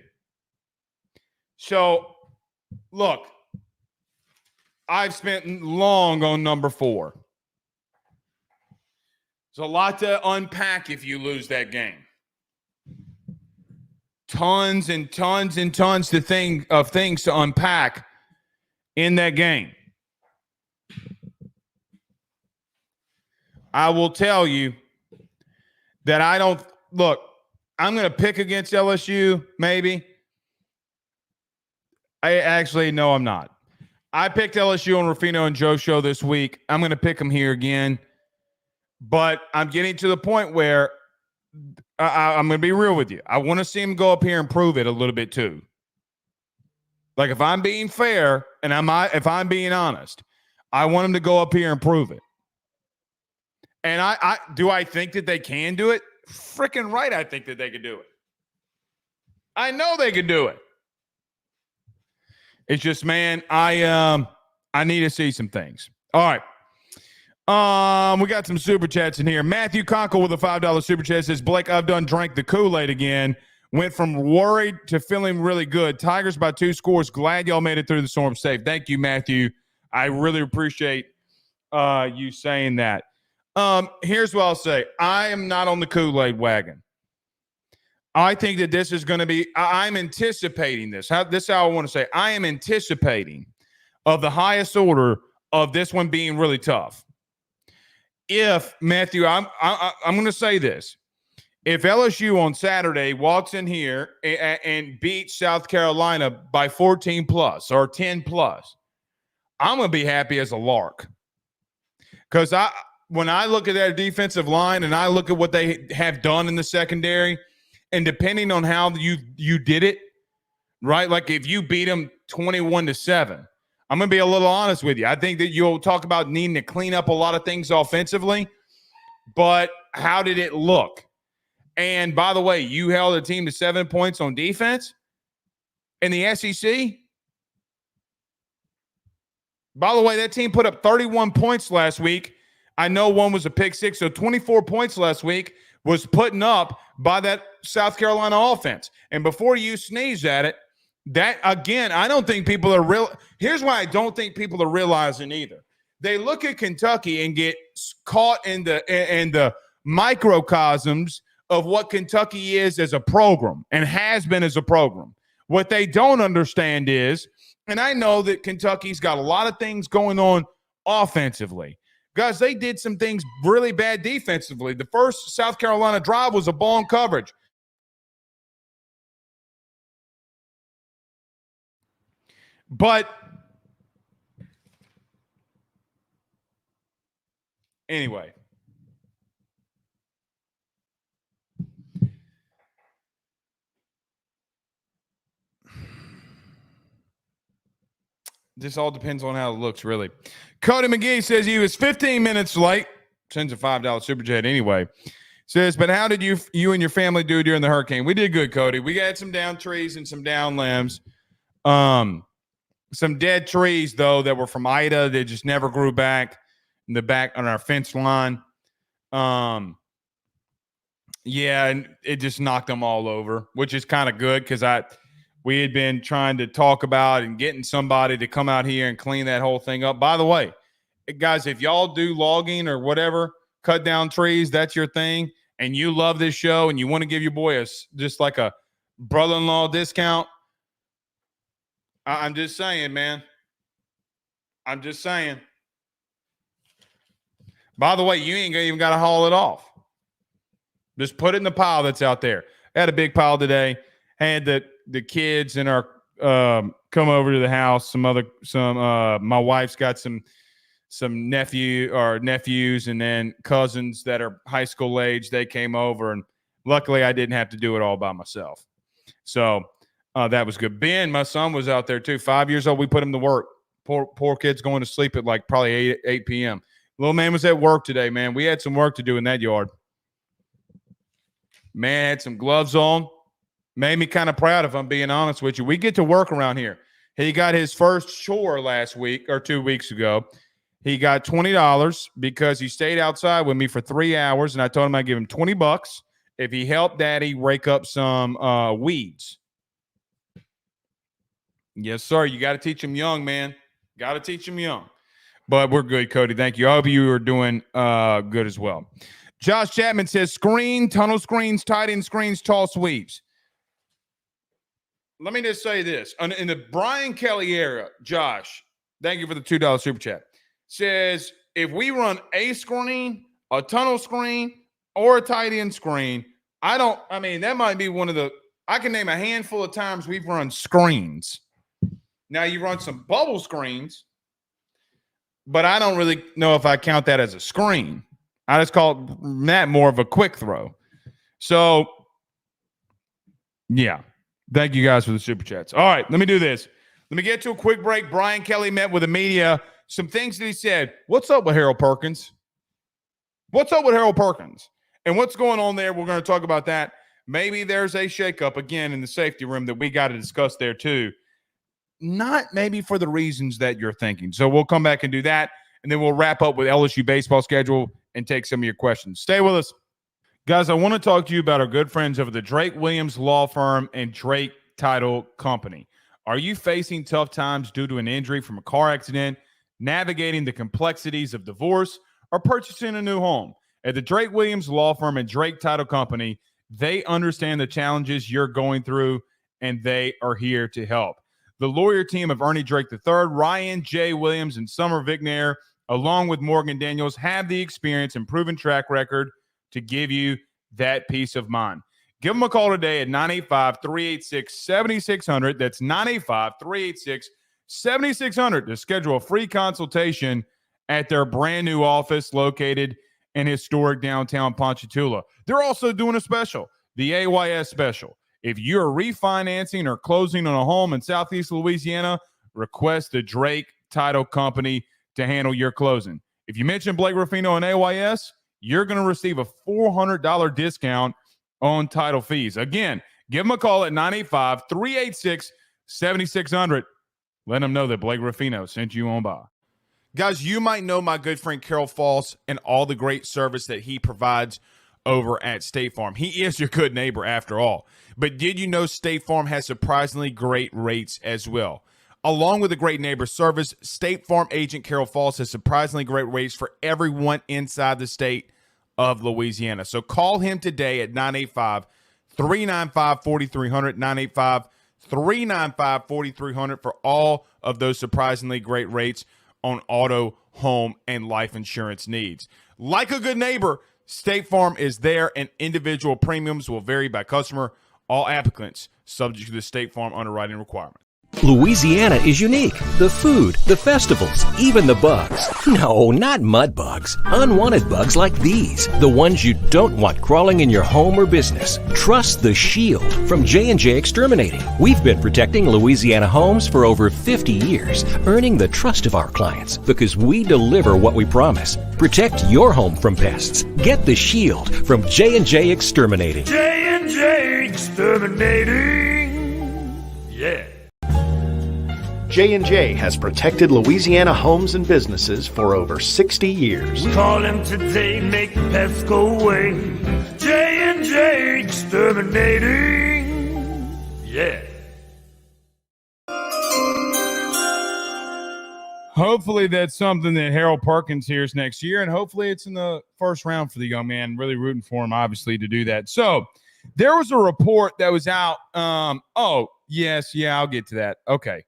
So, look, I've spent long on number 4. There's a lot to unpack if you lose that game. Tons and tons and tons of things to unpack in that game. I will tell you that I'm going to pick against LSU, maybe. No, I'm not. I picked LSU on Rufino and Joe show this week. I'm going to pick them here again. But I'm getting to the point where I'm going to be real with you. I want to see him go up here and prove it a little bit too. Like if I'm being fair and if I'm being honest, I want him to go up here and prove it. And I think that they can do it? Freaking right, I think that they could do it. I know they could do it. It's just, man, I need to see some things. All right. We got some super chats in here. Matthew Conkle with a $5 super chat says, Blake, I've done drank the Kool-Aid again. Went from worried to feeling really good. Tigers by 2 scores. Glad y'all made it through the storm safe. Thank you, Matthew. I really appreciate you saying that. Here's what I'll say. I am not on the Kool-Aid wagon. I think that this is going to be, I'm anticipating this. This is how I want to say. I am anticipating of the highest order of this one being really tough. If, Matthew, I'm going to say this. If LSU on Saturday walks in here and beats South Carolina by 14 plus or 10 plus, I'm going to be happy as a lark. Because when I look at that defensive line and I look at what they have done in the secondary, and depending on how you did it, right? Like if you beat them 21-7, I'm going to be a little honest with you. I think that you'll talk about needing to clean up a lot of things offensively, but how did it look? And by the way, you held a team to 7 points on defense in the SEC. By the way, that team put up 31 points last week. I know one was a pick six, so 24 points last week was putting up by that South Carolina offense. And before you sneeze at it, that, again, I don't think people are real. Here's why I don't think people are realizing either. They look at Kentucky and get caught in the microcosms of what Kentucky is as a program and has been as a program. What they don't understand is, and I know that Kentucky's got a lot of things going on offensively. Guys, they did some things really bad defensively. The first South Carolina drive was a ball in coverage. But anyway, this all depends on how it looks, really. Cody McGee says he was 15 minutes late. Sends a $5 super chat anyway. Says, but how did you and your family do during the hurricane? We did good, Cody. We had some down trees and some down limbs. Some dead trees, though, that were from Ida that just never grew back in the back on our fence line. Yeah, and it just knocked them all over, which is kind of good because we had been trying to talk about and getting somebody to come out here and clean that whole thing up. By the way, guys, if y'all do logging or whatever, cut down trees, that's your thing, and you love this show and you want to give your boy just like a brother-in-law discount, I'm just saying, man. I'm just saying. By the way, you ain't even got to haul it off. Just put it in the pile that's out there. I had a big pile today. Had the kids and our come over to the house. My wife's got some nephews and then cousins that are high school age. They came over, and luckily I didn't have to do it all by myself. So that was good. Ben, my son, was out there too. 5 years old. We put him to work. Poor kid's going to sleep at like probably 8 p.m. Little man was at work today, man. We had some work to do in that yard. Man had some gloves on. Made me kind of proud, if I'm being honest with you. We get to work around here. He got his first chore last week or 2 weeks ago. He got $20 because he stayed outside with me for 3 hours, and I told him I'd give him $20 if he helped Daddy rake up some weeds. Yes, sir. You got to teach him young, man. Got to teach him young. But we're good, Cody. Thank you. I hope you are doing good as well. Josh Chapman says screen, tunnel screens, tight end screens, tall sweeps. Let me just say this. In the Brian Kelly era, Josh, thank you for the $2 super chat, says if we run a screen, a tunnel screen, or a tight end screen, that might be one of the – I can name a handful of times we've run screens. Now, you run some bubble screens, but I don't really know if I count that as a screen. I just call that more of a quick throw. So, yeah. Thank you guys for the super chats. All right, let me do this. Let me get to a quick break. Brian Kelly met with the media. Some things that he said. What's up with Harold Perkins? What's up with Harold Perkins? And what's going on there? We're going to talk about that. Maybe there's a shakeup again in the safety room that we got to discuss there too. Not maybe for the reasons that you're thinking. So we'll come back and do that, and then we'll wrap up with LSU baseball schedule and take some of your questions. Stay with us. Guys, I want to talk to you about our good friends over the Drake Williams Law Firm and Drake Title Company. Are you facing tough times due to an injury from a car accident, navigating the complexities of divorce, or purchasing a new home? At the Drake Williams Law Firm and Drake Title Company, they understand the challenges you're going through, and they are here to help. The lawyer team of Ernie Drake III, Ryan J. Williams, and Summer Vignair, along with Morgan Daniels, have the experience and proven track record to give you that peace of mind. Give them a call today at 985-386-7600. That's 985-386-7600 to schedule a free consultation at their brand new office located in historic downtown Ponchatoula. They're also doing a special, the AYS special. If you're refinancing or closing on a home in Southeast Louisiana, request the Drake Title Company to handle your closing. If you mention Blake Ruffino and AYS, you're going to receive a $400 discount on title fees. Again, give them a call at 985-386-7600. Let them know that Blake Ruffino sent you on by. Guys, you might know my good friend Carol Falls and all the great service that he provides over at State Farm. He is your good neighbor after all. But did you know State Farm has surprisingly great rates as well? Along with the great neighbor service, State Farm agent Carol Falls has surprisingly great rates for everyone inside the state of Louisiana. So call him today at 985-395-4300, 985-395-4300 for all of those surprisingly great rates on auto, home, and life insurance needs. Like a good neighbor, State Farm is there, and individual premiums will vary by customer. All applicants subject to the State Farm underwriting requirement. Louisiana is unique. The food, the festivals, even the bugs. No, not mud bugs. Unwanted bugs like these. The ones you don't want crawling in your home or business. Trust the Shield from J&J Exterminating. We've been protecting Louisiana homes for over 50 years, earning the trust of our clients because we deliver what we promise. Protect your home from pests. Get the Shield from J&J Exterminating. J&J Exterminating. Yeah. J&J has protected Louisiana homes and businesses for over 60 years. Call him today, make pests go away. J&J Exterminating. Yeah. Hopefully that's something that Harold Perkins hears next year, and hopefully it's in the first round for the young man. Really rooting for him, obviously, to do that. So there was a report that was out. I'll get to that. Okay.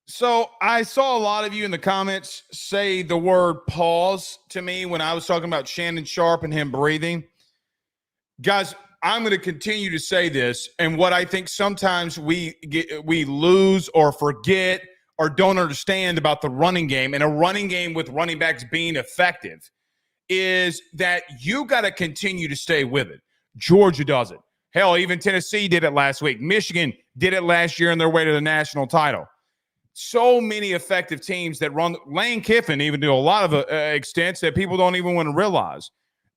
So I saw a lot of you in the comments say the word pause to me when I was talking about Shannon Sharpe and him breathing. Guys, I'm going to continue to say this, and what I think sometimes we lose or forget or don't understand about the running game, and a running game with running backs being effective, is that you got to continue to stay with it. Georgia does it. Hell, even Tennessee did it last week. Michigan did it last year on their way to the national title. So many effective teams that run. Lane Kiffin even do a lot of extents that people don't even want to realize.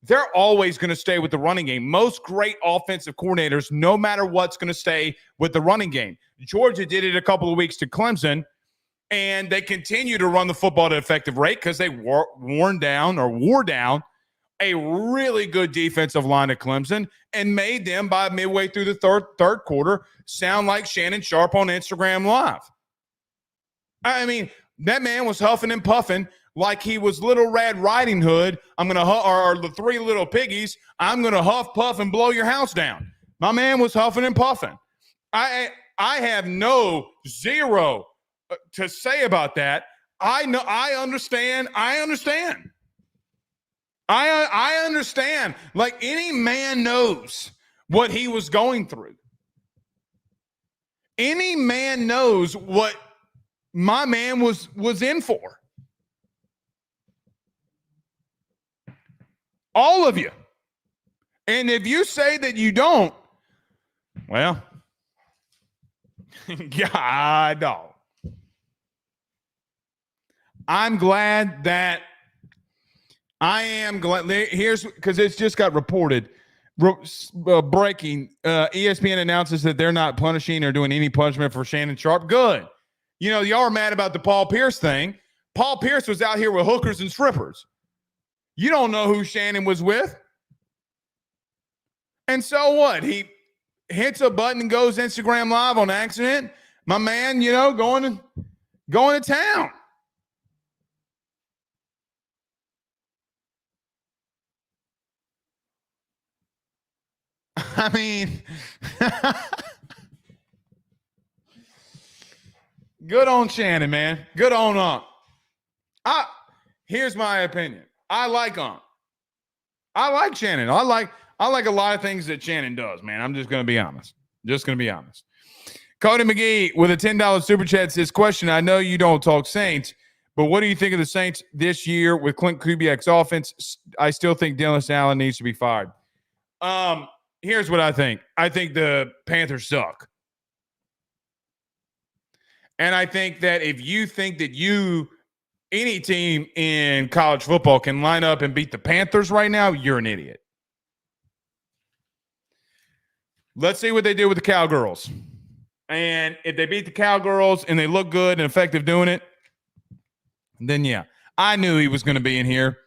They're always going to stay with the running game. Most great offensive coordinators, no matter what's going to stay with the running game. Georgia did it a couple of weeks to Clemson, and they continue to run the football at an effective rate because they wore down a really good defensive line at Clemson and made them, by midway through the third quarter, sound like Shannon Sharpe on Instagram Live. I mean, that man was huffing and puffing like he was Little Red Riding Hood. Or the Three Little Piggies. I'm going to huff, puff, and blow your house down. My man was huffing and puffing. I have zero to say about that. I understand. I understand. Like, any man knows what he was going through. Any man knows what my man was in for. All of you. And if you say that you don't, well, God, no. I'm glad that here's because it's just got reported. Breaking. ESPN announces that they're not punishing or doing any punishment for Shannon Sharpe. Good. You know, y'all are mad about the Paul Pierce thing. Paul Pierce was out here with hookers and strippers. You don't know who Shannon was with. And so what? He hits a button and goes Instagram Live on accident. My man, going to town. I mean, good on Shannon, man. Good on Unc. Here's my opinion. I like Unc. I like Shannon. I like a lot of things that Shannon does, man. I'm just going to be honest. Cody McGee with a $10 super chat says, question, I know you don't talk Saints, but what do you think of the Saints this year with Clint Kubiak's offense? I still think Dennis Allen needs to be fired. Here's what I think. I think the Panthers suck. And I think that if you think that any team in college football can line up and beat the Panthers right now, you're an idiot. Let's see what they do with the Cowgirls. And if they beat the Cowgirls and they look good and effective doing it, then yeah. I knew he was going to be in here.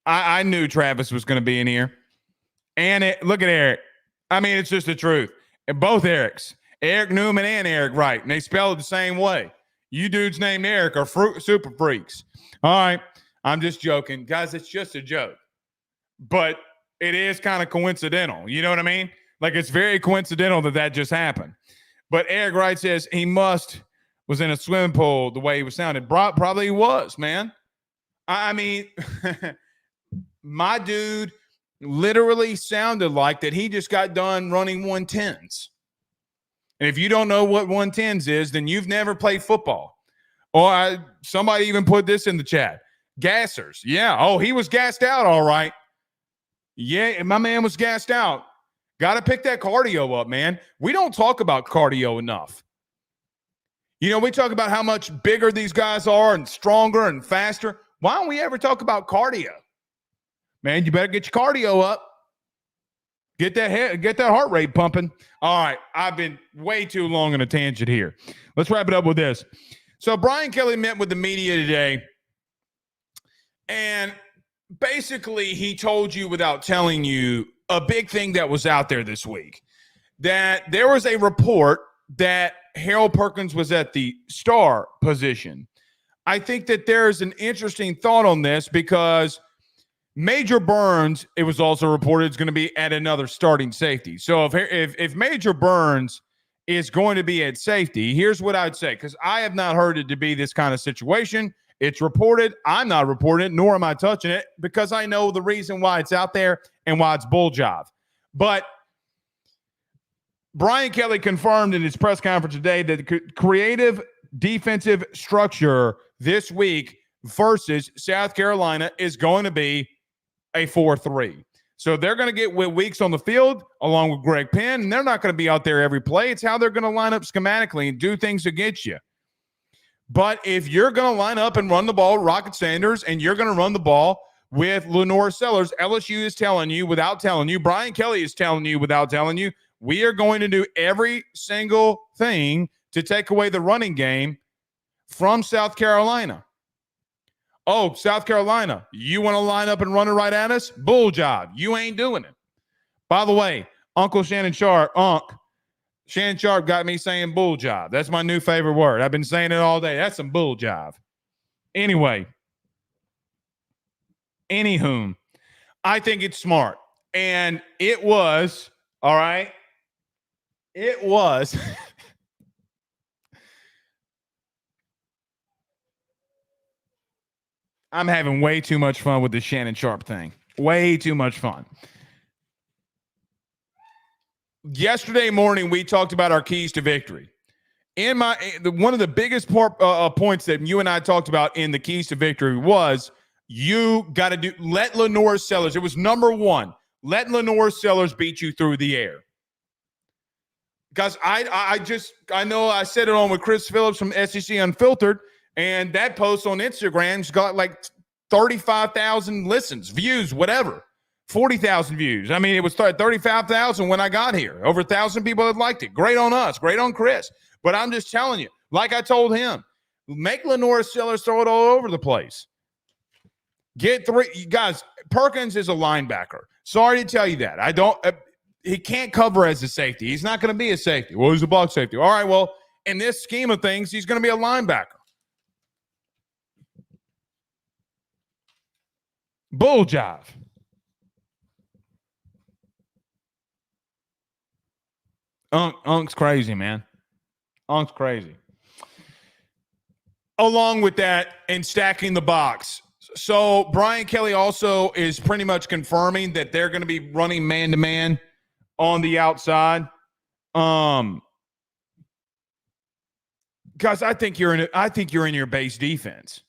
I knew Travis was going to be in here. And look at Eric. I mean, it's just the truth. And both Erics, Eric Newman and Eric Wright, and they spell it the same way. You dudes named Eric are super freaks. All right. I'm just joking. Guys, it's just a joke. But it is kind of coincidental. You know what I mean? Like, it's very coincidental that just happened. But Eric Wright says he was in a swimming pool the way he was sounding. Probably was, man. I mean, my dude literally sounded like that he just got done running 110s. And if you don't know what 110s is, then you've never played football. Or somebody even put this in the chat. Gassers. Yeah. Oh, he was gassed out. All right. Yeah. My man was gassed out. Got to pick that cardio up, man. We don't talk about cardio enough. We talk about how much bigger these guys are and stronger and faster. Why don't we ever talk about cardio? Man, you better get your cardio up. Get that heart rate pumping. All right, I've been way too long on a tangent here. Let's wrap it up with this. So Brian Kelly met with the media today, and basically he told you without telling you a big thing that was out there this week, that there was a report that Harold Perkins was at the star position. I think that there's an interesting thought on this because Major Burns, it was also reported, is going to be at another starting safety. So if Major Burns is going to be at safety, here's what I'd say, because I have not heard it to be this kind of situation. It's reported. I'm not reporting it, nor am I touching it, because I know the reason why it's out there and why it's bull job. But Brian Kelly confirmed in his press conference today that the creative defensive structure this week versus South Carolina is going to be a 4-3. So they're going to get Weeks on the field along with Greg Penn, and they're not going to be out there every play. It's how they're going to line up schematically and do things against you. But if you're going to line up and run the ball with Rocket Sanders and you're going to run the ball with Lenore Sellers, LSU is telling you without telling you, Brian Kelly is telling you without telling you, we are going to do every single thing to take away the running game from South Carolina. Oh, South Carolina, you want to line up and run it right at us? Bull job. You ain't doing it. By the way, Uncle Shannon Sharp, Shannon Sharp got me saying bull job. That's my new favorite word. I've been saying it all day. That's some bull job. Anyway, anywho, I think it's smart. And it was, all right, it was. I'm having way too much fun with this Shannon Sharp thing. Way too much fun. Yesterday morning, we talked about our keys to victory. One of the biggest points that you and I talked about in the keys to victory was you got to let Lenore Sellers. It was number one. Let Lenore Sellers beat you through the air. Because I know I said it on with Chris Phillips from SEC Unfiltered, and that post on Instagram's got like 35,000 listens, views, whatever. 40,000 views. I mean, it was 35,000 when I got here. Over 1,000 people had liked it. Great on us. Great on Chris. But I'm just telling you, like I told him, make Lenore Sellers throw it all over the place. Get three. Guys, Perkins is a linebacker. Sorry to tell you that. I don't he can't cover as a safety. He's not going to be a safety. Well, he's a box safety. All right, well, in this scheme of things, he's going to be a linebacker. Bull jive. Unk's crazy, man. Unk's crazy. Along with that and stacking the box. So Brian Kelly also is pretty much confirming that they're going to be running man-to-man on the outside. Guys, I think you're in your base defense.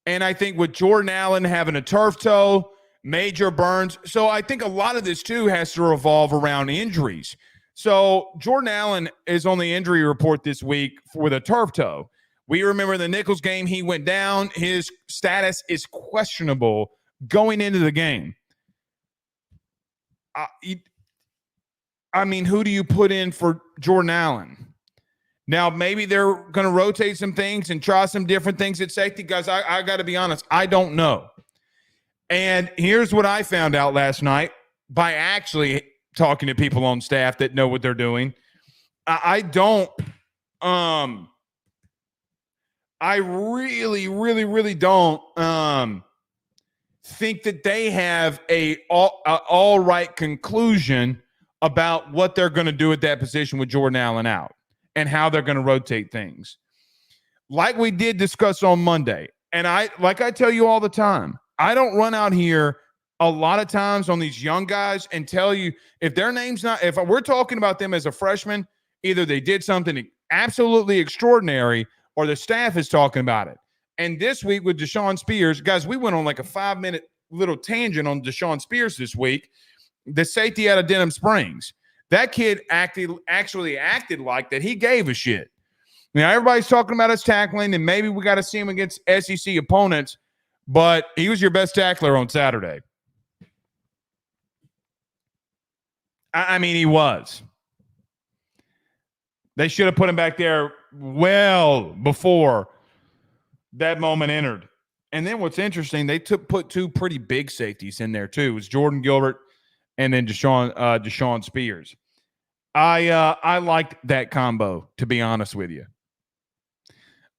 And I think with Jordan Allen having a turf toe, major burns. So I think a lot of this too has to revolve around injuries. So Jordan Allen is on the injury report this week with a turf toe. We remember the Nichols game, he went down. His status is questionable going into the game. I mean, who do you put in for Jordan Allen? Now, maybe they're going to rotate some things and try some different things at safety. Guys, I got to be honest, I don't know. And here's what I found out last night by actually talking to people on staff that know what they're doing. I really don't think that they have a all right conclusion about what they're going to do at that position with Jordan Allen out and how they're going to rotate things. Like we did discuss on Monday, and I tell you all the time, I don't run out here a lot of times on these young guys and tell you if their name's not, if we're talking about them as a freshman, either they did something absolutely extraordinary or the staff is talking about it. And this week with Deshaun Spears, guys, we went on like a 5-minute little tangent on Deshaun Spears this week, the safety out of Denham Springs. That kid actually acted like that he gave a shit. Now, everybody's talking about his tackling, and maybe we got to see him against SEC opponents, but he was your best tackler on Saturday. I mean, he was. They should have put him back there well before that moment entered. And then what's interesting, they put two pretty big safeties in there too. It was Jordan Gilbert and then Deshaun Spears. I liked that combo, to be honest with you.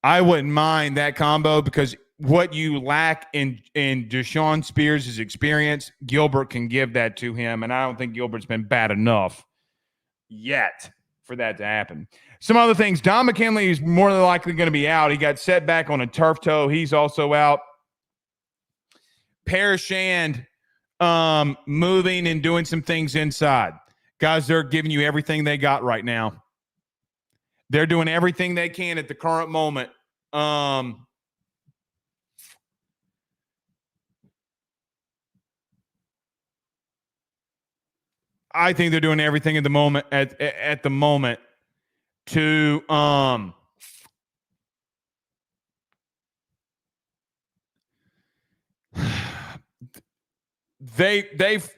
I wouldn't mind that combo because what you lack in Deshaun Spears' experience, Gilbert can give that to him, and I don't think Gilbert's been bad enough yet for that to happen. Some other things. Don McKinley is more than likely going to be out. He got set back on a turf toe. He's also out. Parrish Shand moving and doing some things inside. Guys, they're giving you everything they got right now. They're doing everything they can at the current moment. I think they're doing everything at the moment at the moment to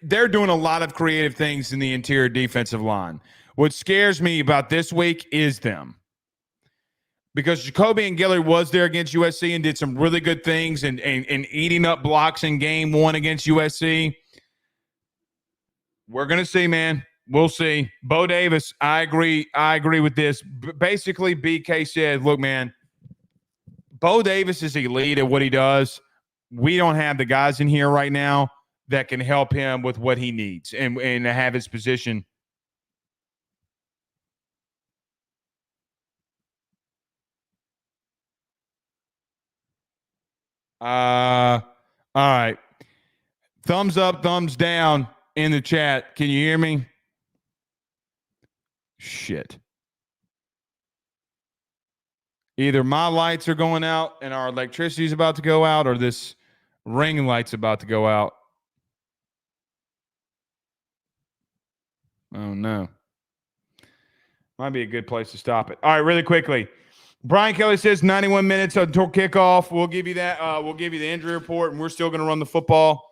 they're doing a lot of creative things in the interior defensive line. What scares me about this week is them. Because Jacoby and Gillard was there against USC and did some really good things and eating up blocks in game one against USC. We're going to see, man. We'll see. Bo Davis, I agree with this. Basically, BK said, look, man, Bo Davis is elite at what he does. We don't have the guys in here right now that can help him with what he needs and have his position. All right. Thumbs up, thumbs down in the chat. Can you hear me? Shit. Either my lights are going out and our electricity is about to go out, or this ring light's about to go out. Oh, no. Might be a good place to stop it. All right, really quickly. Brian Kelly says 91 minutes until kickoff. We'll give you that. We'll give you the injury report, and we're still going to run the football.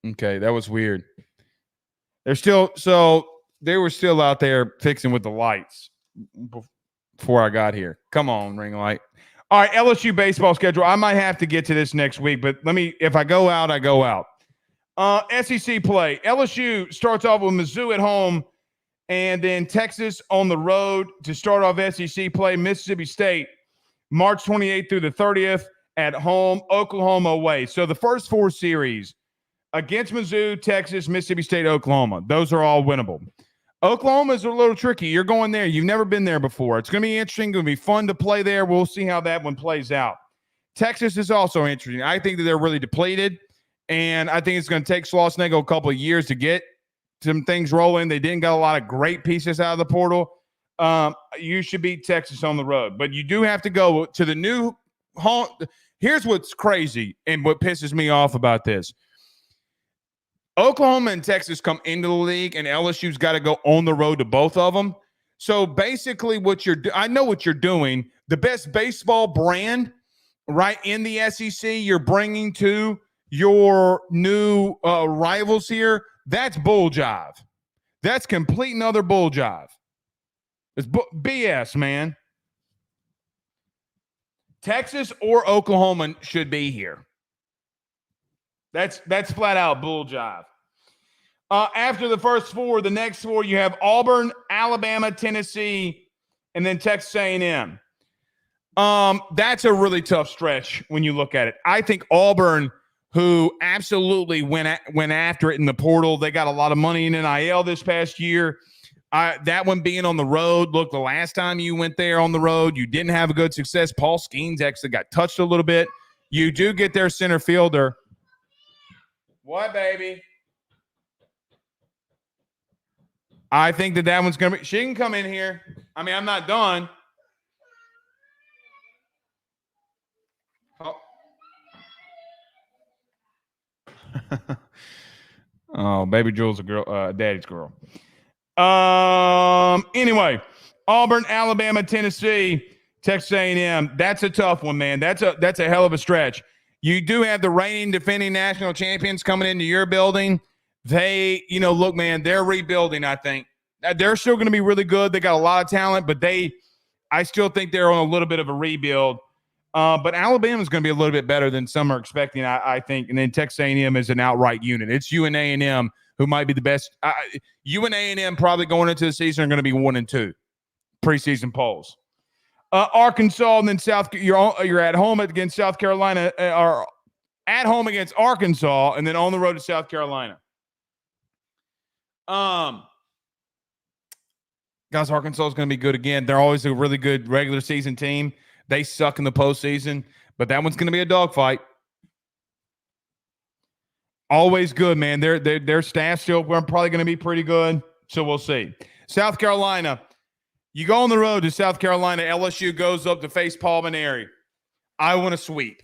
Okay, that was weird. They were still out there fixing with the lights before I got here. Come on, ring light. All right, LSU baseball schedule. I might have to get to this next week, but if I go out, I go out. SEC play. LSU starts off with Mizzou at home and then Texas on the road to start off SEC play. Mississippi State, March 28th through the 30th at home. Oklahoma away. So the first 4 series against Mizzou, Texas, Mississippi State, Oklahoma. Those are all winnable. Oklahoma is a little tricky. You're going there. You've never been there before. It's going to be interesting. Going to be fun to play there. We'll see how that one plays out. Texas is also interesting. I think that they're really depleted, and I think it's going to take Schlossnagle a couple of years to get some things rolling. They didn't get a lot of great pieces out of the portal. You should beat Texas on the road, but you do have to go to the new home. Here's what's crazy and what pisses me off about this. Oklahoma and Texas come into the league, and LSU's got to go on the road to both of them. So basically I know what you're doing. The best baseball brand right in the SEC you're bringing to your new rivals here, that's bull jive. That's complete and utter bull jive. It's BS, man. Texas or Oklahoma should be here. That's flat out bull jive. After the first 4, the next 4, you have Auburn, Alabama, Tennessee, and then Texas A&M. That's a really tough stretch when you look at it. I think Auburn, who absolutely went after it in the portal, they got a lot of money in NIL this past year. That one being on the road, look, the last time you went there on the road, you didn't have a good success. Paul Skeens actually got touched a little bit. You do get their center fielder. What, baby? I think that one's going to be – she can come in here. I mean, I'm not done. Oh, baby Jewel's a girl, daddy's girl. Anyway, Auburn, Alabama, Tennessee, Texas A&M. That's a tough one, man. That's a hell of a stretch. You do have the reigning defending national champions coming into your building. They, look, man, they're rebuilding, I think. They're still going to be really good. They got a lot of talent, but I still think they're on a little bit of a rebuild. But Alabama's going to be a little bit better than some are expecting, I think. And then Texas A&M is an outright unit. It's you and A&M who might be the best. You and A&M probably going into the season are going to be 1 and 2 preseason polls. Arkansas and then you're at home against South Carolina, or at home against Arkansas, and then on the road to South Carolina. Guys, Arkansas is going to be good again. They're always a really good regular season team. They suck in the postseason, but that one's going to be a dogfight. Always good, man. Their staff still probably going to be pretty good, so we'll see. South Carolina, you go on the road to South Carolina. LSU goes up to face Paul Maneri. I want a sweep.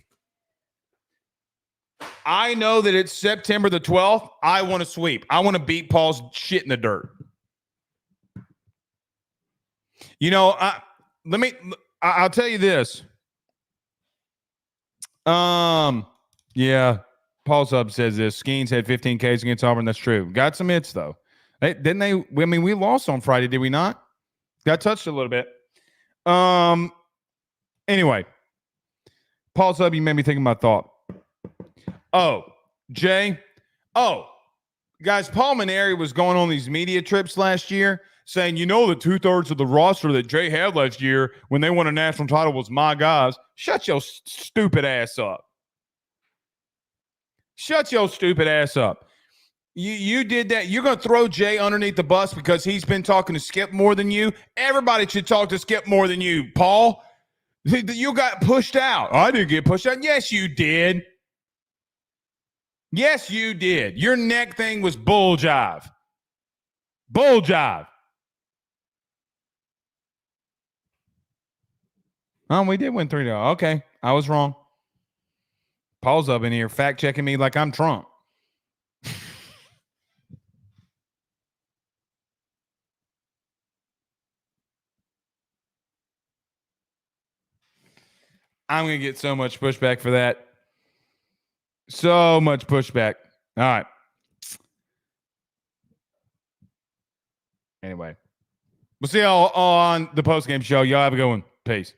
I know that it's September the 12th. I want a sweep. I want to beat Paul's shit in the dirt. I'll tell you this. Yeah, Paul Sub says this. Skeens had 15 Ks against Auburn. That's true. Got some hits, though. Didn't they? I mean, we lost on Friday, did we not? Got touched a little bit. Anyway, Paul Sub, you made me think of my thought. Oh, Jay. Oh, guys, Paul Maneri was going on these media trips last year saying, the 2/3 of the roster that Jay had last year when they won a national title was my guys. Shut your stupid ass up. Shut your stupid ass up. You did that. You're going to throw Jay underneath the bus because he's been talking to Skip more than you. Everybody should talk to Skip more than you, Paul. You got pushed out. I didn't get pushed out. Yes, you did. Yes, you did. Your neck thing was bull jive. Bull jive. Oh, we did win 3-0. Okay, I was wrong. Paul's up in here fact checking me like I'm Trump. I'm going to get so much pushback for that. So much pushback. All right. Anyway, we'll see y'all on the postgame show. Y'all have a good one. Peace.